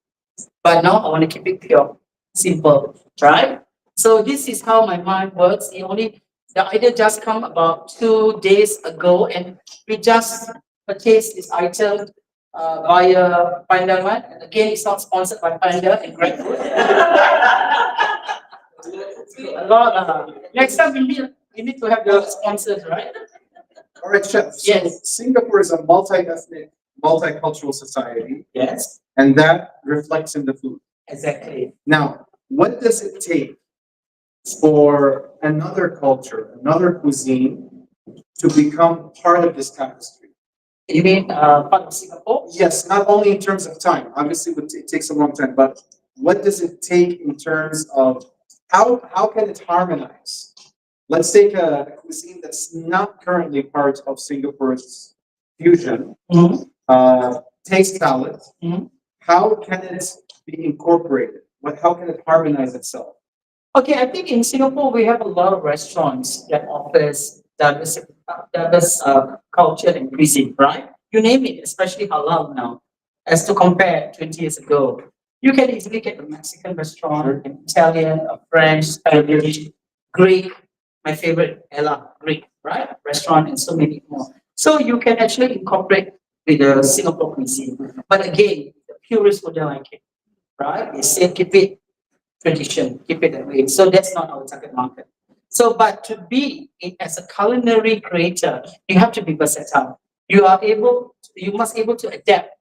But now I want to keep it pure, simple, right? So this is how my mind works. The idea just come about 2 days ago, and we just purchased this item via Panda Mart. And again, it's not sponsored by Panda and GrabFood. A lot. Next time we need to have the sponsors, right? All right, chef. So Yes. Singapore is a multi-ethnic, multicultural society, Yes, and that reflects in the food. exactly. Now, what does it take for another culture, another cuisine, to become part of this tapestry? You mean part of Singapore? Yes, not only in terms of time. Obviously, it takes a long time, but what does it take in terms of how can it harmonize? Let's take a cuisine that's not currently part of Singapore's fusion. Mhm. Taste palette. Mhm. how can it be incorporated? How can it harmonize itself? Okay, I think in Singapore we have a lot of restaurants that offers diverse culture and cuisine, right? You name it, especially halal now, as to compare 20 years ago. You can easily get a Mexican restaurant, an Italian, a French, Spanish, Greek, my favorite, Ella, Greek, right? Restaurant and so many more. So you can actually incorporate with the Singapore cuisine. But again, the purists wouldn't like it, right? They say keep it tradition, keep it that way. So that's not our target market. So, but to be as a culinary creator, you have to be versatile. You must able to adapt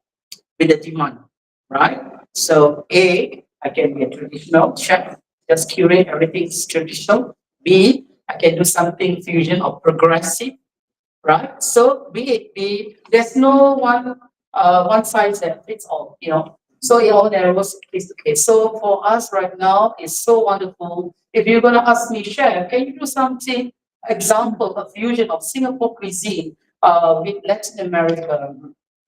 with the demand, right? So, A, I can be a traditional chef, just curate everything is traditional. B, I can do something fusion or progressive, right? So B, there's no one size that fits all, So it all narrows case to case. So for us right now, it's so wonderful. If you're gonna ask me, chef, can you do something, example, a fusion of Singapore cuisine with Latin America?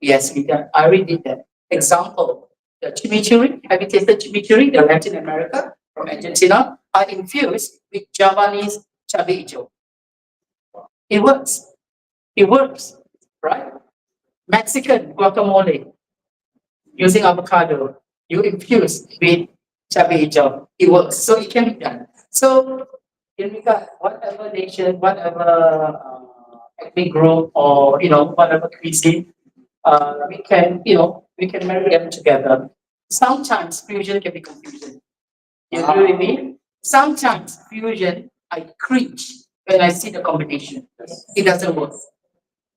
Yes, we can. I already did that. Example, the chimichurri. Have you tasted chimichurri? The Latin America from Argentina are infused with Javanese cabai hijau. It works. It works, right? Mexican guacamole using avocado, you infuse with cabai hijau. It works, so it can be done. So in regard, whatever nation, whatever ethnic group, or whatever cuisine, we can marry them together. Sometimes fusion can be confusion. You agree with me? Sometimes fusion, I cringe when I see the combination. It doesn't work,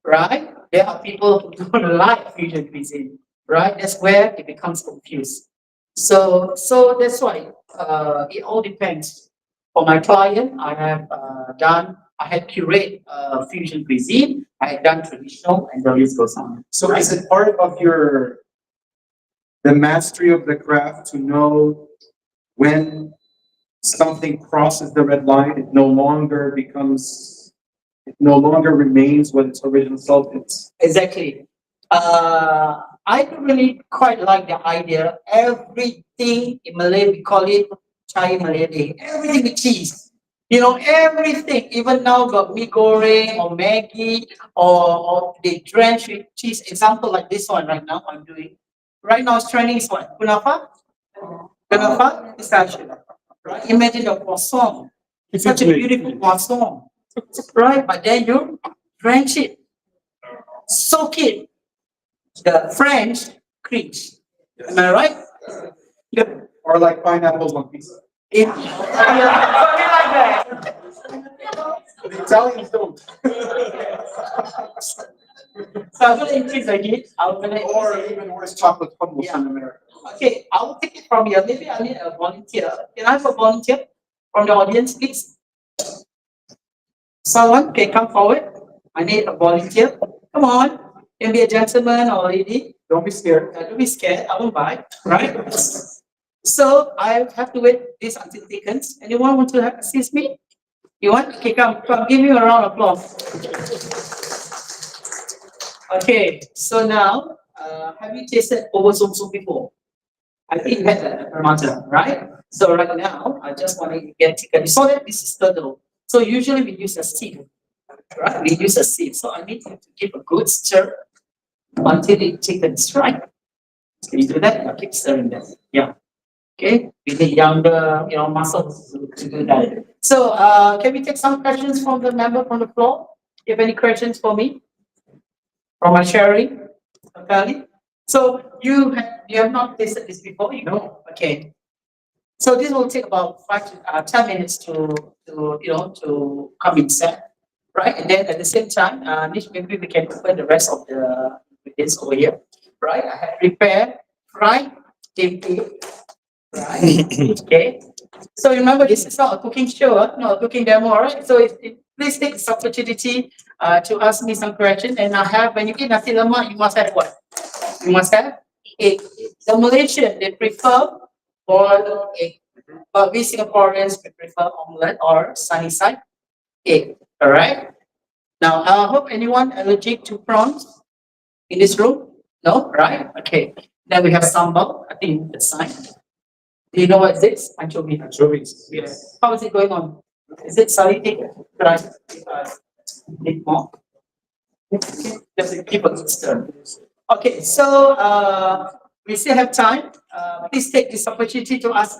right? There are people who don't like fusion cuisine, right? That's where it becomes confused. So that's why it all depends. For my client, I had curate fusion cuisine, I had done traditional, and the list goes on. So is it part of the mastery of the craft to know when something crosses the red line, it no longer remains what its original self is? Exactly. I don't really quite like the idea. Everything in Malay, we call it chai Malay. Everything with cheese. Everything. Even now got mee goreng or Maggi or they drench with cheese. Example like this one right now I'm doing. Right now it's trending is what? Kunafa? Kunafa? Pistachio. Right? Imagine the croissant. It's such a beautiful croissant. Right? But then you drench it, soak it. The French cringe. Am I right? Yeah. Or like pineapples on pizza? Yeah. Something like that. The Italians don't. So I'm gonna increase again. I'm gonna Or increase even worse, chocolate hummus Yeah. in America. Okay, I will take it from here. Maybe I need a volunteer. Can I have a volunteer from the audience, please? Someone can come forward. I need a volunteer. Come on. Can be a gentleman or lady. Don't be scared. Don't be scared. I won't buy. Right? So I have to wait this until it thickens. Anyone want to assist me? You want? Okay, come. Give me a round of applause. Okay, so now, have you tasted over zoom before? I think you had a matter, right? So right now, I just want to get thicker. You saw that this is turtle. So usually we use a sieve, right? We use a sieve. So I need you to give a good stir until it thickens, right? Can you do that? I'll keep stirring that. Yeah. Okay. We need younger, muscles to do that. So can we take some questions from the member from the floor? You have any questions for me? From my Sherry? Kali? So you have not tasted this before? You know? Okay. So this will take about 10 minutes to come in set, right? And then at the same time, Nish, maybe we can open the rest of the ingredients over here, right? I have prepared fried tempeh, right? Okay. So remember, this is not a cooking show, not a cooking demo, right? So please take this opportunity to ask me some questions. And I have, when you eat nasi lemak, you must have what? You must have egg. The Malaysian, they prefer boiled egg. But we Singaporeans, we prefer omelette or sunny side egg. All right. Now, I hope anyone allergic to prawns in this room? No, right? Okay. Then we have sambal, I think the sign. Do you know what is this? Anchovy. Anchovies. Yes. How is it going on? Is it salty? Right. Need more. Just keep a good stir. Okay, so we still have time. Please take this opportunity to ask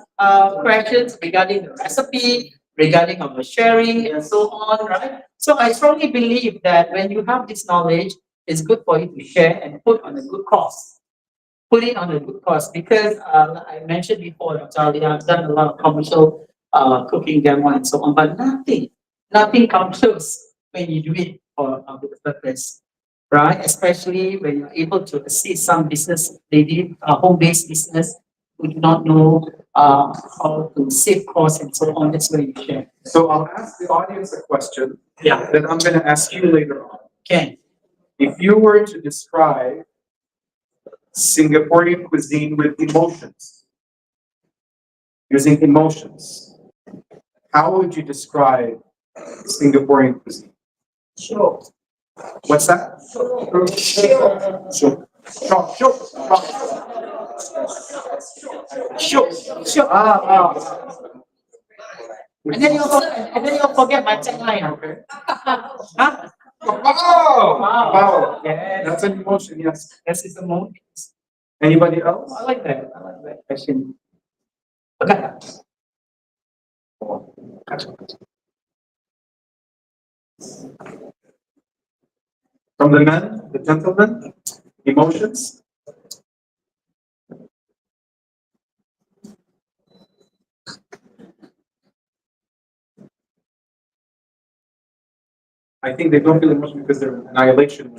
questions regarding the recipe, regarding our sharing, and so on, right? So I strongly believe that when you have this knowledge, it's good for you to share and put on a good cause. Put it on a good cause because I mentioned before, Natalia, I've done a lot of commercial cooking demo and so on, but nothing comes close when you do it for a good purpose, right? Especially when you're able to assist some business lady, home-based business who do not know how to save costs and so on. That's where you share. So I'll ask the audience a question Yeah. that I'm going to ask you later on. Okay. If you were to describe Singaporean cuisine with emotions, using emotions, how would you describe Singaporean cuisine? Sure. What's that? Sure. Sure. And then you'll forget my tagline. Okay. Huh? Wow! Wow. Wow. Yes. That's an emotion, yes. That is the moment. Anybody else? I like that. I like that question. Okay. From the men, the gentlemen, emotions? I think they don't feel emotion because they're annihilation.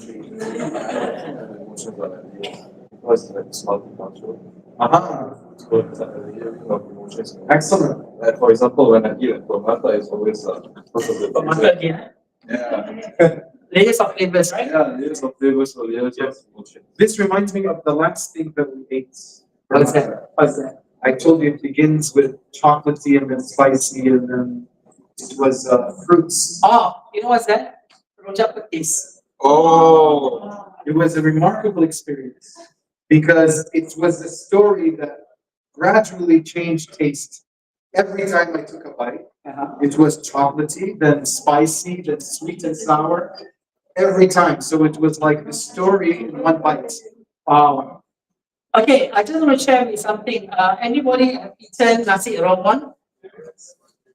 Was like multicultural. Uh-huh. So it's like a hearing of emotions. Excellent. Like for example, when I eat at Tomata, it's always because of the Tomato again. yeah, Layers of flavors, right? yeah, layers of flavors or layers of emotions. This reminds me of the last thing that we ate. What's that? What's that? I told you it begins with chocolatey and then spicy and then it was fruits. Oh, you know what's that? Rojak petis. Oh, It was a remarkable experience because it was a story that gradually changed taste. Every time I took a bite, it was chocolatey, then spicy, then sweet and sour. Every time. So it was like the story in one bite. Wow. Okay, I just want to share with you something. Anybody have eaten nasi rawon?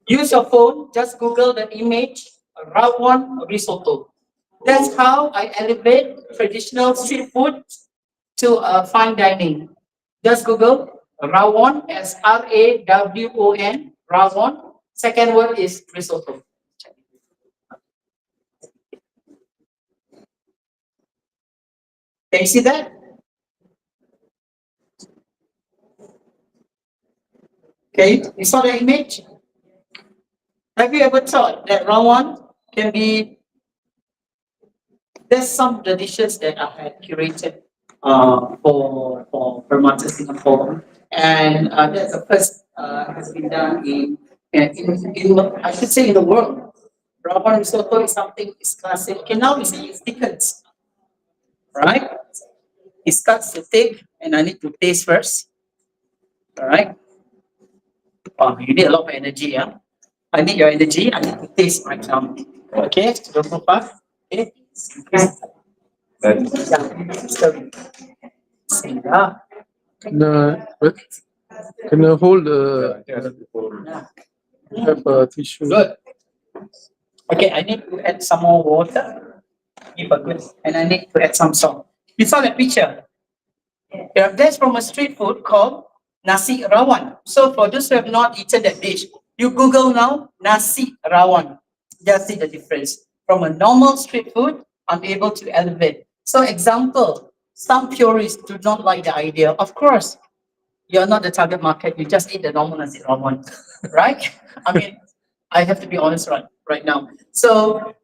Use your phone, just Google the image, rawon risotto. That's how I elevate traditional street food to fine dining. Just Google rawon, SRAWON, rawon. Second word is risotto. Can you see that? Okay, you saw the image? Have you ever thought that rawon can be, there's some of the dishes that I had curated for Permata Singapore. And that's the first has been done I should say in the world. Rawon risotto is something is classic. Okay, now we see it's Dickens, right? It starts to take, and I need to taste first. All right. Oh, you need a lot of energy, yeah. I need your energy. I need to taste right now. Okay, don't go fast. Okay. Yeah. Can I hold have a tissue? Good. Okay, I need to add some more water. Give a good, and I need to add some salt. You saw that picture? Yeah, that's from a street food called nasi rawon. So for those who have not eaten that dish, you Google now nasi rawon. Just see the difference. From a normal street food, I'm able to elevate. So example, some purists do not like the idea. Of course, you're not the target market. You just eat the normal nasi rawon, right? I mean, I have to be honest right now. So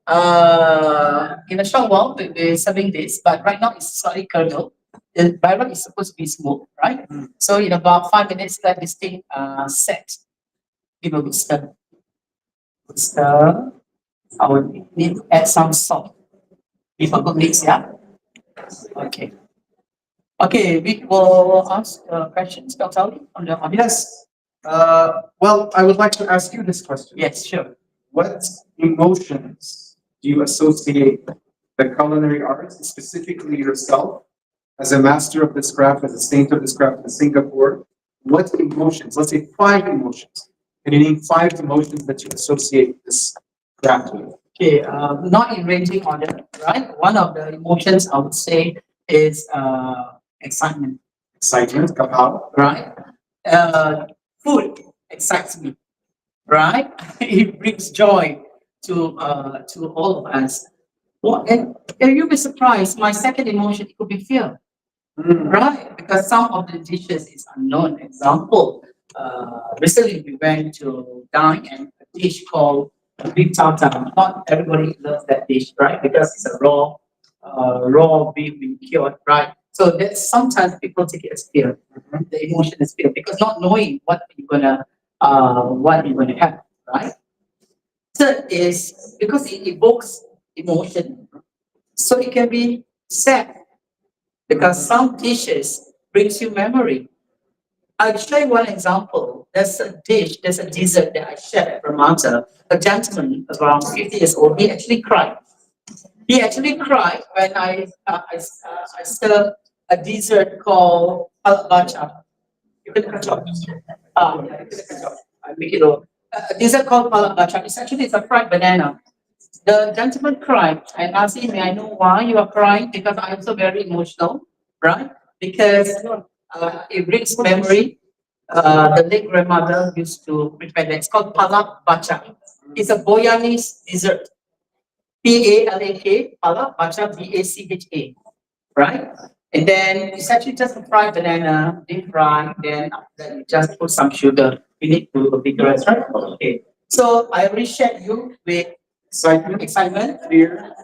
in a short while, we're serving this, but right now it's slightly curdled. The by right is supposed to be smooth, right? So in about 5 minutes, let this thing set. Give a good stir. Good stir. I will need to add some salt. Give a good mix, yeah? Okay. Okay, we will ask questions, Dr. Ali, from the audience. Yes. Well, I would like to ask you this question. Yes, sure. What emotions do you associate the culinary arts, specifically yourself, as a master of this craft, as a saint of this craft in Singapore? What emotions, let's say 5 emotions, can you name 5 emotions that you associate this craft with? Okay, not in ranging order, right? One of the emotions I would say is excitement, Excitement, kapow. right? Food excites me, right? It brings joy to all of us. What and you'll be surprised. My second emotion it could be fear, right? Because some of the dishes is unknown. Example, recently we went to dine and a dish called beef tartare. Not everybody loves that dish, right? Because it's a raw beef being cured, right? So that sometimes people take it as fear. The emotion is fear because not knowing what you're gonna have, right? Third is because it evokes emotion, so it can be sad because some dishes brings you memory. I'll show you one example. There's a dessert that I shared at Ramada. A gentleman around 50 years old, he actually cried. He actually cried when I served a dessert called palak. You can cut off. Yeah, you can cut off. I make it all. A dessert called palak. It's a fried banana. The gentleman cried and asked him, may I know why you are crying? Because I'm so very emotional, right? Because it brings memory. The late grandmother used to prepare that. It's called palak bacha. It's a Boyanese dessert. Palak, palak bacha, Bacha, right? And then it's actually just a fried banana, deep fry. Then after that, you just put some sugar. We need to vigorous, right? Okay. So I already shared you with excitement, fear,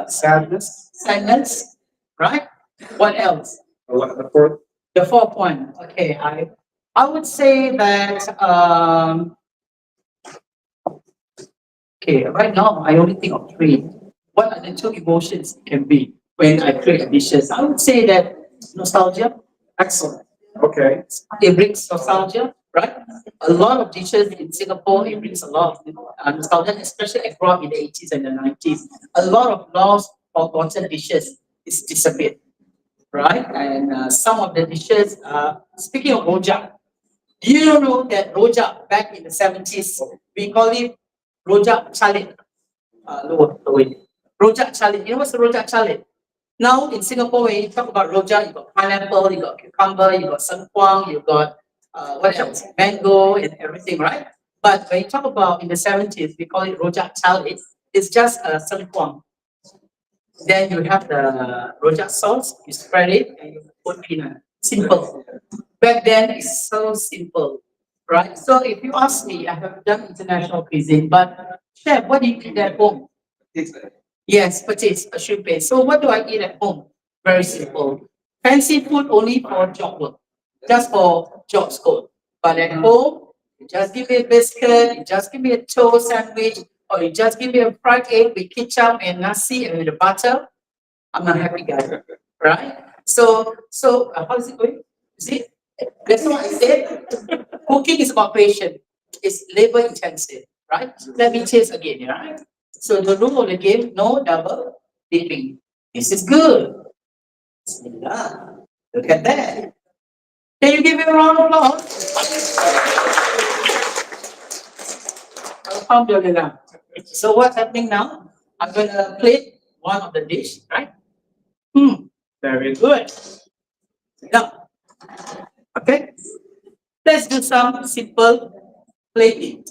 sadness, right? What else? The fourth. The fourth one. Okay, I would say that okay, right now I only think of three. What are the two emotions can be when I create dishes? I would say that nostalgia. Excellent. Okay. It brings nostalgia, right? A lot of dishes in Singapore, it brings a lot of nostalgia, especially I grew up in the 80s and the 90s. A lot of lost or forgotten dishes is disappeared, right? And some of the dishes, speaking of rojak, do you know that rojak back in the 70s, we call it rojak chalit, lower. Rojak chalit. You know what's the rojak chalit? Now in Singapore, when you talk about rojak, you got pineapple, you got cucumber, you got sengkuang, you got what else? Mango and everything, right? But when you talk about in the 70s, we call it rojak chalit. It's just a sengkuang. Then you have the rojak sauce, you spread it, and you put peanut. Simple. Back then, it's so simple, right? So if you ask me, I have done international cuisine, but chef, what do you eat at home? Yes, potato, a shrimp paste. So what do I eat at home? Very simple. Fancy food only for job work, just for job scope. But at home, you just give me a biscuit, you just give me a toast sandwich, or you just give me a fried egg with ketchup and nasi and with the butter. I'm a happy guy, right? So how's it going? See, that's why I said cooking is about patience. It's labor intensive, right? Let me taste again, right? So the rule of the game, no double dipping. This is good. Bismillah. Look at that. Can you give me a round of applause? Alhamdulillah. So what's happening now? I'm gonna plate one of the dish, right? Very good. Now, okay, let's do some simple plating.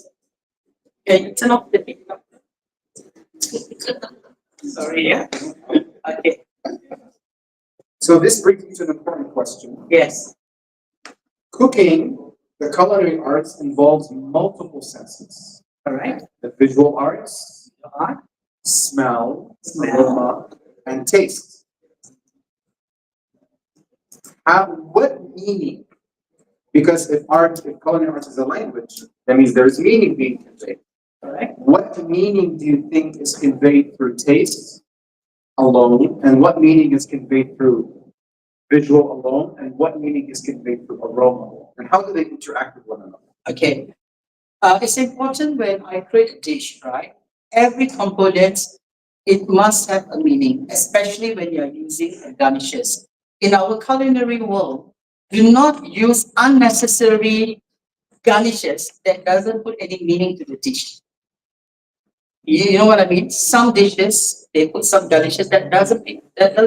Okay, turn off the TikTok. Sorry, yeah. Okay, So this brings me to an important question. yes, Cooking, the culinary arts involves multiple senses. correct. The visual arts, Art, smell, aroma, and taste. What meaning? Because if culinary arts is a language, that means there's meaning being conveyed. correct. What meaning do you think is conveyed through taste alone, and what meaning is conveyed through visual alone, and what meaning is conveyed through aroma, and how do they interact with one another? Okay. It's important when I create a dish, right? Every component, it must have a meaning, especially when you're using garnishes. In our culinary world, do not use unnecessary garnishes that doesn't put any meaning to the dish. You know what I mean? Some dishes, they put some garnishes that doesn't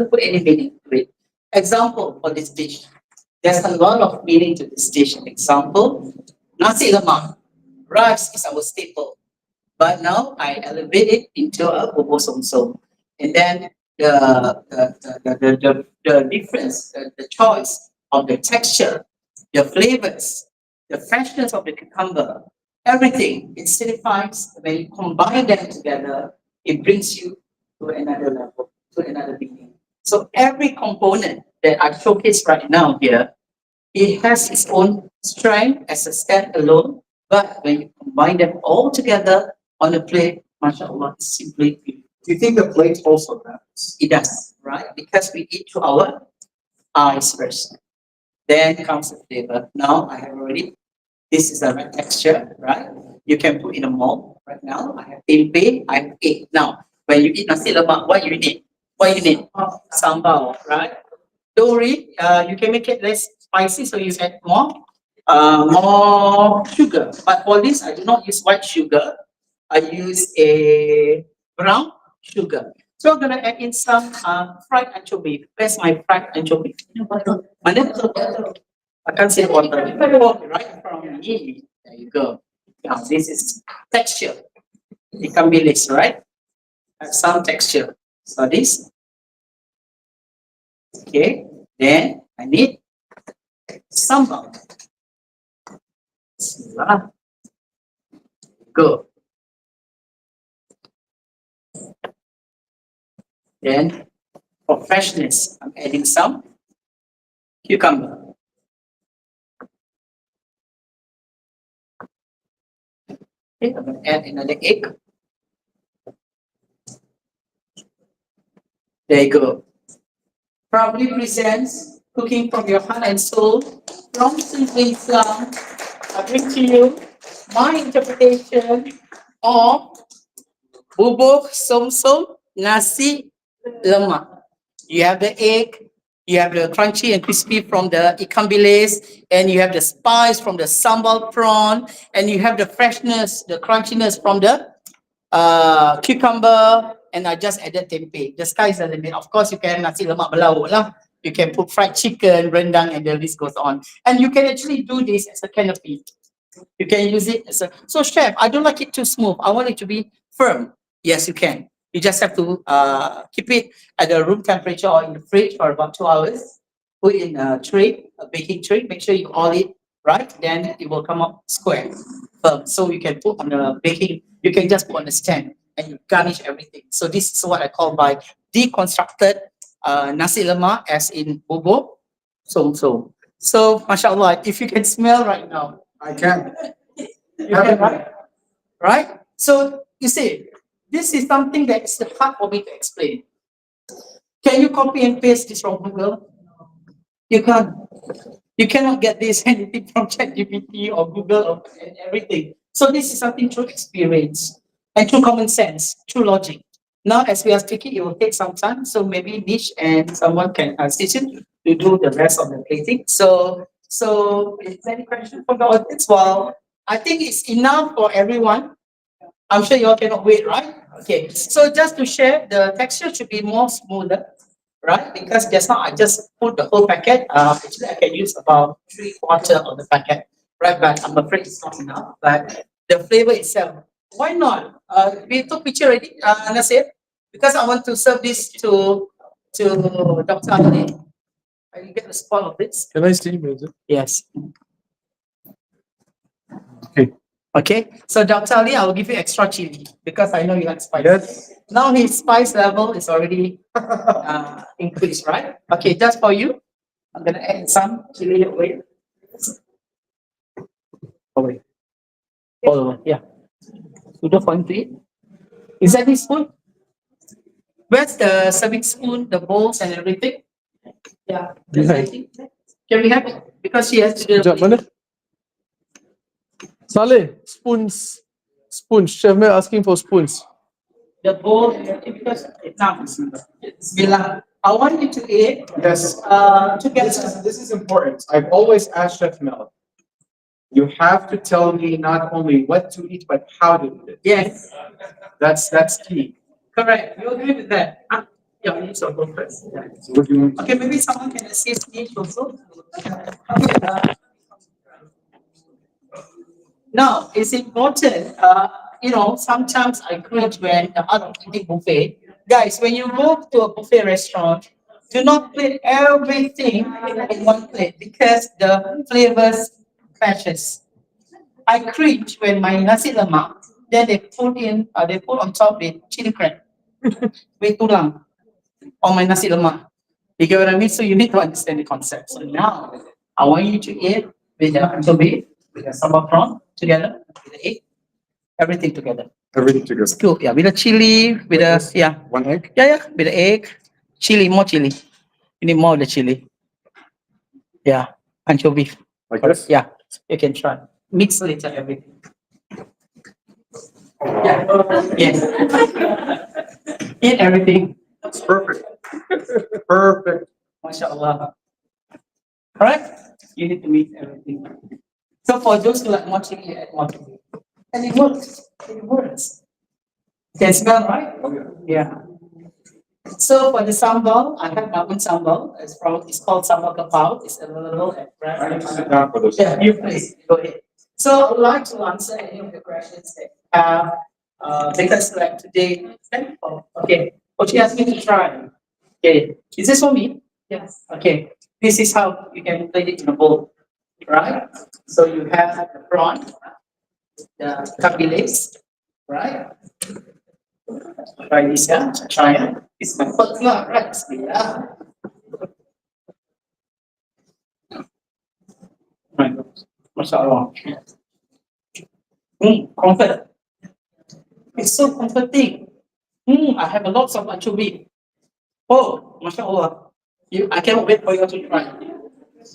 put any meaning to it. Example for this dish. There's a lot of meaning to this dish. Example, nasi lemak. Rice is our staple. But now I elevate it into a bobo somsom. And then the difference, the choice of the texture, the flavors, the freshness of the cucumber, everything, it signifies when you combine them together, it brings you to another level, to another meaning. So every component that I showcase right now here, it has its own strength as a standalone, but when you combine them all together on a plate, mashallah, it's simply beautiful. Do you think the plate also matters? It does, right? Because we eat through our eyes first. Then comes the flavor. Now I have already, this is the right texture, right? You can put in a mold right now. I have tempeh, I have egg. Now, when you eat nasi lemak, what you need? What you need? Sambal, right? Don't worry, you can make it less spicy, so you add more sugar. But for this, I do not use white sugar. I use a brown sugar. So I'm gonna add in some fried anchovy. Where's my fried anchovy? Mana? I can't see the water. Right in front of me. There you go. Now this is texture. It can be less, right? Have some texture. So this. Okay. Then I need sambal. Bismillah. Go. Then for freshness, I'm adding some cucumber. Okay, I'm going to add another egg. There you go. Probably presents cooking from your heart and soul from Simply Islam. I bring to you my interpretation of bubuk somsom nasi lemak. You have the egg, you have the crunchy and crispy from the ikan bilis, and you have the spice from the sambal prawn, and you have the freshness, the crunchiness from the cucumber, and I just added tempeh. The sky is the limit. Of course, you can nasi lemak belauk lah. You can put fried chicken, rendang, and the list goes on. And you can actually do this as a canopy. You can use it as a. So, chef, I don't like it too smooth. I want it to be firm. Yes, you can. You just have to keep it at the room temperature or in the fridge for about 2 hours. Put in a tray, a baking tray. Make sure you oil it right. Then it will come up square, firm. So you can put on the baking. You can just put on the stand and you garnish everything. So this is what I call by deconstructed nasi lemak, as in bobo so. So, mashallah, if you can smell right now. I can. You can, right? So you see, this is something that is hard for me to explain. Can you copy and paste this from Google? You can't. You cannot get this anything from ChatGPT or Google or everything. So this is something through experience and through common sense, through logic. Now, as we are speaking, it will take some time. So maybe Nish and someone can assist you to do the rest of the plating. So is there any question from the audience? Well, I think it's enough for everyone. I'm sure you all cannot wait, right? Okay. So just to share, the texture should be more smoother, right? Because just now I just put the whole packet. Actually, I can use about 3/4 of the packet, right? But I'm afraid it's not enough. But the flavor itself, why not? We took picture already, Nasir, because I want to serve this to Dr. Ali. You get the spot of this. Can I see music? Yes. Okay. Okay. So Dr. Ali, I will give you extra chili because I know you like spice. Yes. Now his spice level is already increased, right? Okay, just for you, I'm gonna add some chili away. Away. All over, yeah. Sudah for him to eat. Is that his spoon? Where's the serving spoon, the bowls and everything? Yeah. Behind. Can we have it? Because she has to do Sekejap, mana? Saleh, spoons. Spoons. Chef Mel asking for spoons. the bowl because it's not Bismillah. I want you to eat Yes. together. This is important. I've always asked Chef Mel, you have to tell me not only what to eat, but how to eat it. Yes, That's key. correct. You agree with that? Huh? Yeah, you so go first. Yeah. So what do you want? Okay, maybe someone can assist me also. No, it's important. Sometimes I cringe when the other eating buffet. Guys, when you go to a buffet restaurant, do not put everything in one plate because the flavors clashes. I cringe when my nasi lemak, then they put on top with chili crab, with tulang on my nasi lemak. You get what I mean? So you need to understand the concept. So now I want you to eat with the anchovy, with the sambal prawn together, with the egg, everything together. Everything together. It's cool. Yeah, with the chili, with the yeah, One egg? yeah, with the egg, chili, more chili. You need more of the chili. Yeah, anchovy. Like this? Yeah, you can try. Mix later everything. Yeah. Yes. Eat everything. It's perfect. Perfect. MashaAllah. Alright? You need to mix everything. So for those who like more chili, add more chili. And it works. It works. Can smell, right? Yeah. So for the sambal, I have my own sambal. It's called sambal kapau. It's available at I need to sit Brand. down for this. Yeah, you please go ahead. So I would like to answer any of the questions that you have, because like today, okay, what you asked me to try. Okay, is this for me? Yes. Okay, this is how you can plate it in a bowl, right? So you have the prawn, the capillates, right? Try this, yeah, try it. It's my first one, right? Bismillah. Right. MashaAllah. Comfort. It's so comforting. I have a lot of anchovy. Oh, mashallah. I cannot wait for you to try.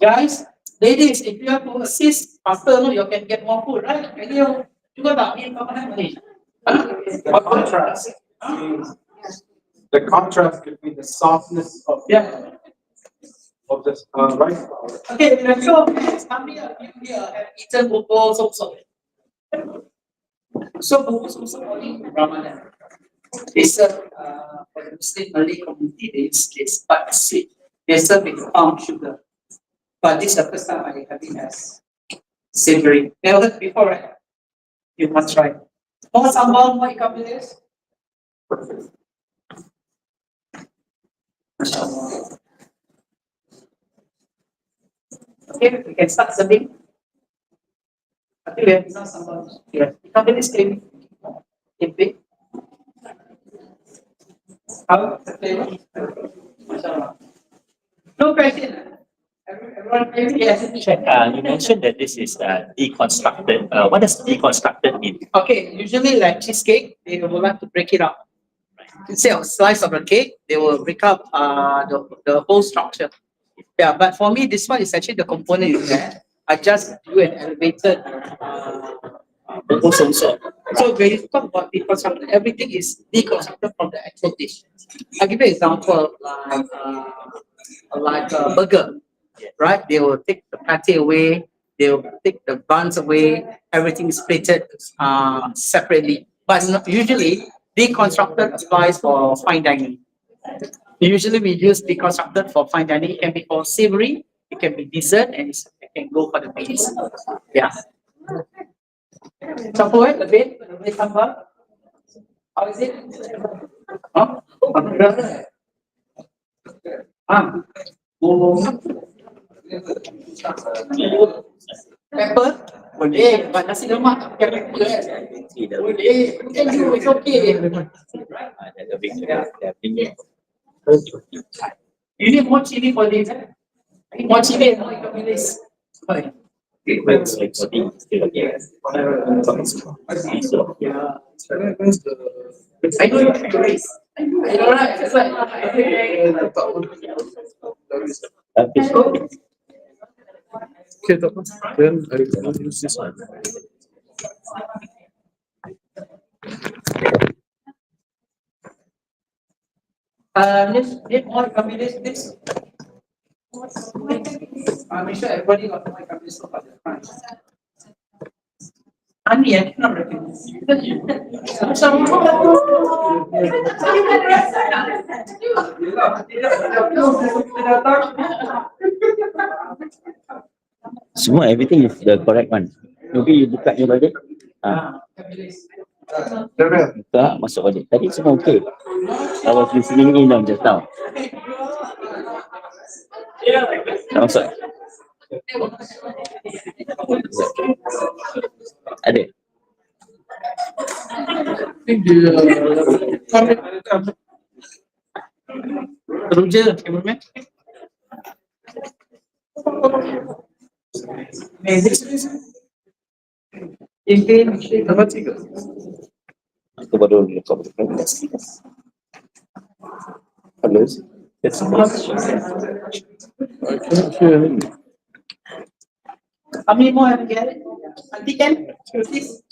Guys, ladies, if you have to assist, faster, no, you can get more food, right? Can you juga tak ni kau mana ni? What contrast? The contrast between the softness of Yeah. this rice flour. Okay, let's go. Some here, you here have eaten bubur also. So bubur also only in Ramadan. They serve for the Muslim Malay community. It's quite sweet. They serve with palm sugar. But this is the first time I have it as savory. Never heard before, right? You must try. More sambal, more ikan bilis. Perfect. Mashallah. Okay, we can start serving. I think we have enough sambal. Yeah, ikan bilis gravy. Tempeh. How the flavor? Mashallah. No question. Everyone, yes. Check, you mentioned that this is deconstructed. What does deconstructed mean? Okay, usually like cheesecake, they would like to break it up. Instead of a slice of the cake, they will break up the whole structure. Yeah, but for me, this one is actually the component in there. I just do an elevated proposal. So when you talk about deconstructed, everything is deconstructed from the actual dish. I'll give you an example like a burger, right? They will take the patty away, they will take the buns away, everything is plated separately. But usually, deconstructed applies for fine dining. Usually, we use deconstructed for fine dining. It can be for savory, it can be dessert, and it can go for the meats. Yeah. Campur lebih tambah. How is it? Huh? Pepper? Boleh, but nasi lemak tak pakai pepper kan? Boleh, it's okay. You need more chili for this, eh? More chili, more ikan bilis. Sorry. It's like still Yeah. I know you're curious. I know, right? That's why. Okay, tak apa. Then I will use this one. Need more communities, please. Make sure everybody got my communities for the front. Andy, I cannot recognize you. Semua everything is the correct one. Maybe you buka your balik. Buka, masuk balik. Tadi semua okay. I was listening in on just now. Masuk. Ada. I think the Terus je, cameraman. number 3. Aku baru record. Hello. Yes. I cannot hear anything. How many more have you got? Auntie can, please.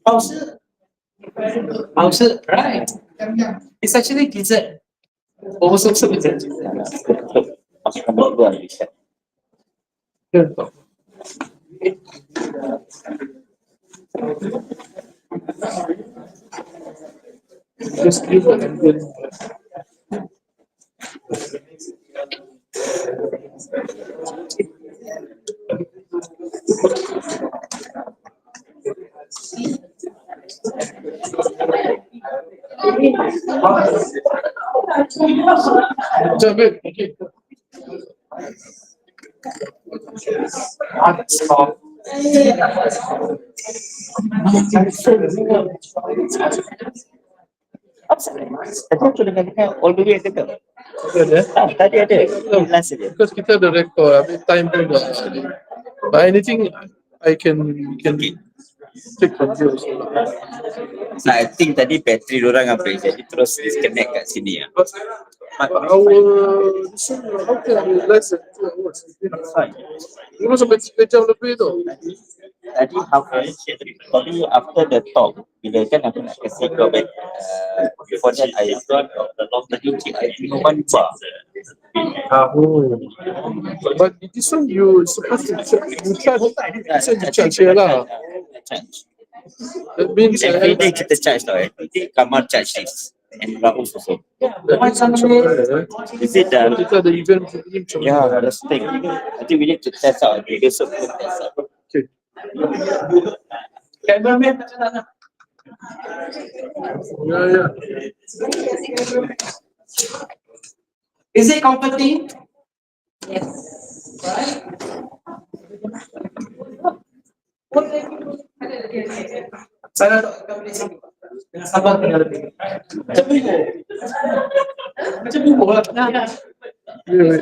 Pause. Pause, right. It's actually dessert. Also, dessert. Masuk nombor 2 bisa. Yeah, tak. Just give it and then Jump in. Okay. Tadi aku dengar all the way ke tu. Ada. Tadi ada. Last saja. Because kita ada record, I mean time pun dah. But anything I can take from you also. So I think tadi bateri orang habis jadi terus disconnect kat sini ya. Our this one, how can I less than 2 hours? Ini sampai 3 jam lebih tu. Tadi half sorry after the talk bila kan aku nak kasi kau back before that I got the long tadi I one bar. But this one you supposed to charge here lah. That means Every day kita charge tau. Every day Kamal charge this and Rahul also. Is it kita ada event macam yeah, that's the thing. I think we need to test out. We do some test out. Okay. Cameraman macam mana? Yeah. Is it comforting? Yes. Right? Saya sabar tinggal lebih. Macam bumbu. Macam bumbu lah. Yeah.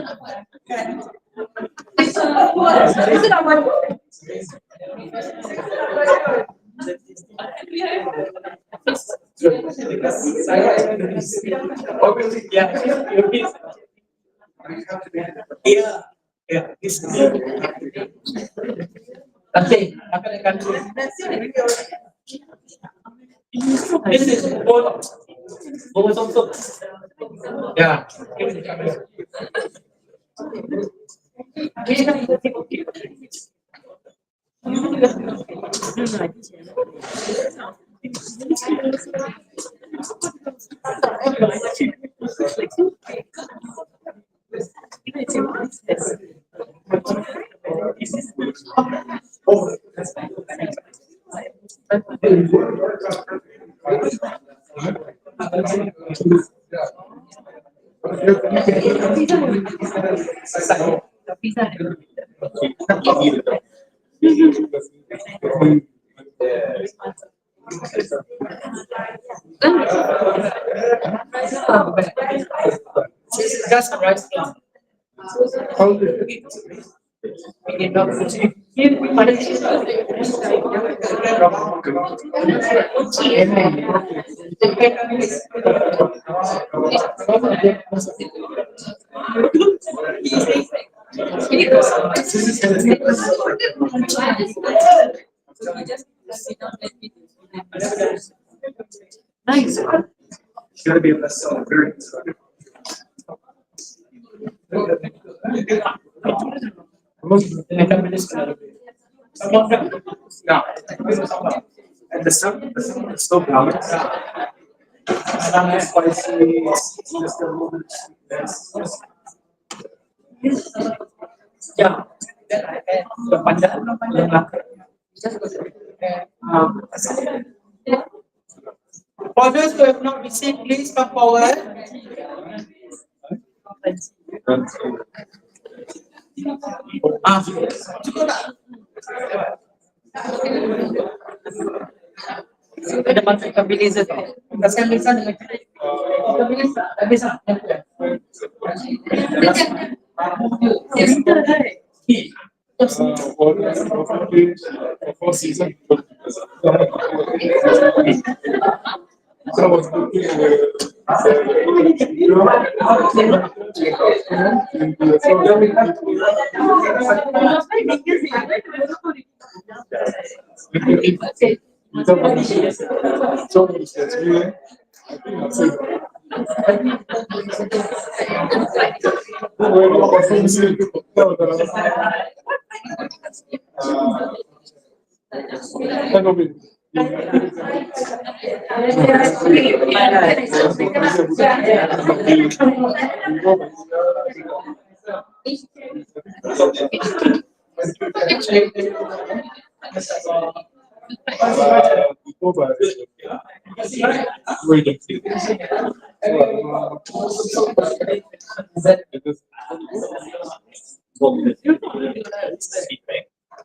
Okay, akan this is botox. Yeah. Just right now. Nice. It's gonna be a bestseller very soon. And the salmon is so balanced. It's not spicy, it's just a little bit of sweetness. Yeah. For those who have not received, please come forward. Cukup tak? Ada masuk ke blazer tau. Kasihkan blazer dengan blazer. For season. So I was looking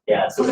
Yeah, so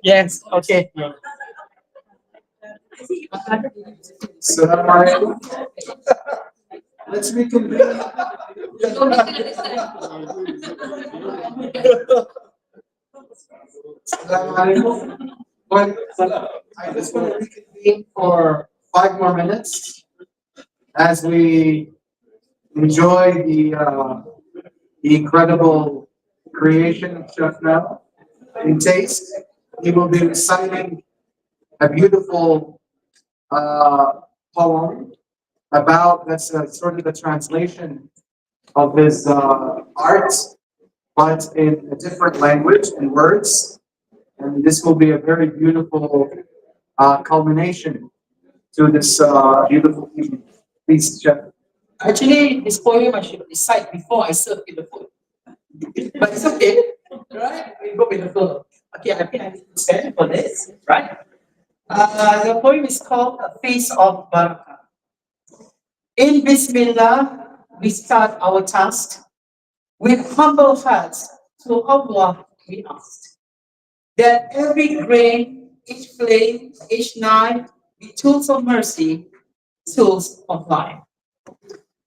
Yes, okay. Assalamualaikum. Let's reconvene. Assalamualaikum. But I just want to reconvene for 5 more minutes as we enjoy the incredible creation of Chef Mel. In taste, he will be reciting a beautiful poem about that's sort of the translation of his art, but in a different language and words. And this will be a very beautiful culmination to this beautiful evening. Please, Chef. Actually, this poem I should recite before I serve in the food. But it's okay, right? We go with the flow. Okay, I think I need to stand for this, right? The poem is called A Face of Barakah. In Bismillah, we start our task. With humble hearts to Allah we ask that every grain, each flame, each knife be tools of mercy, tools of life.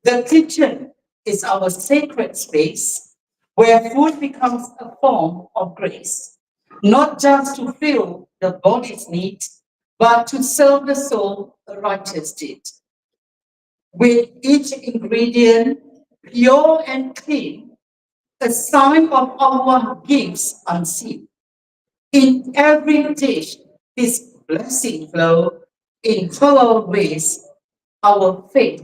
The kitchen is our sacred space where food becomes a form of grace, not just to fill the body's need, but to serve the soul a righteous deed. With each ingredient pure and clean, a sign of our gifts unseen. In every dish, this blessing flow in halal ways, our faith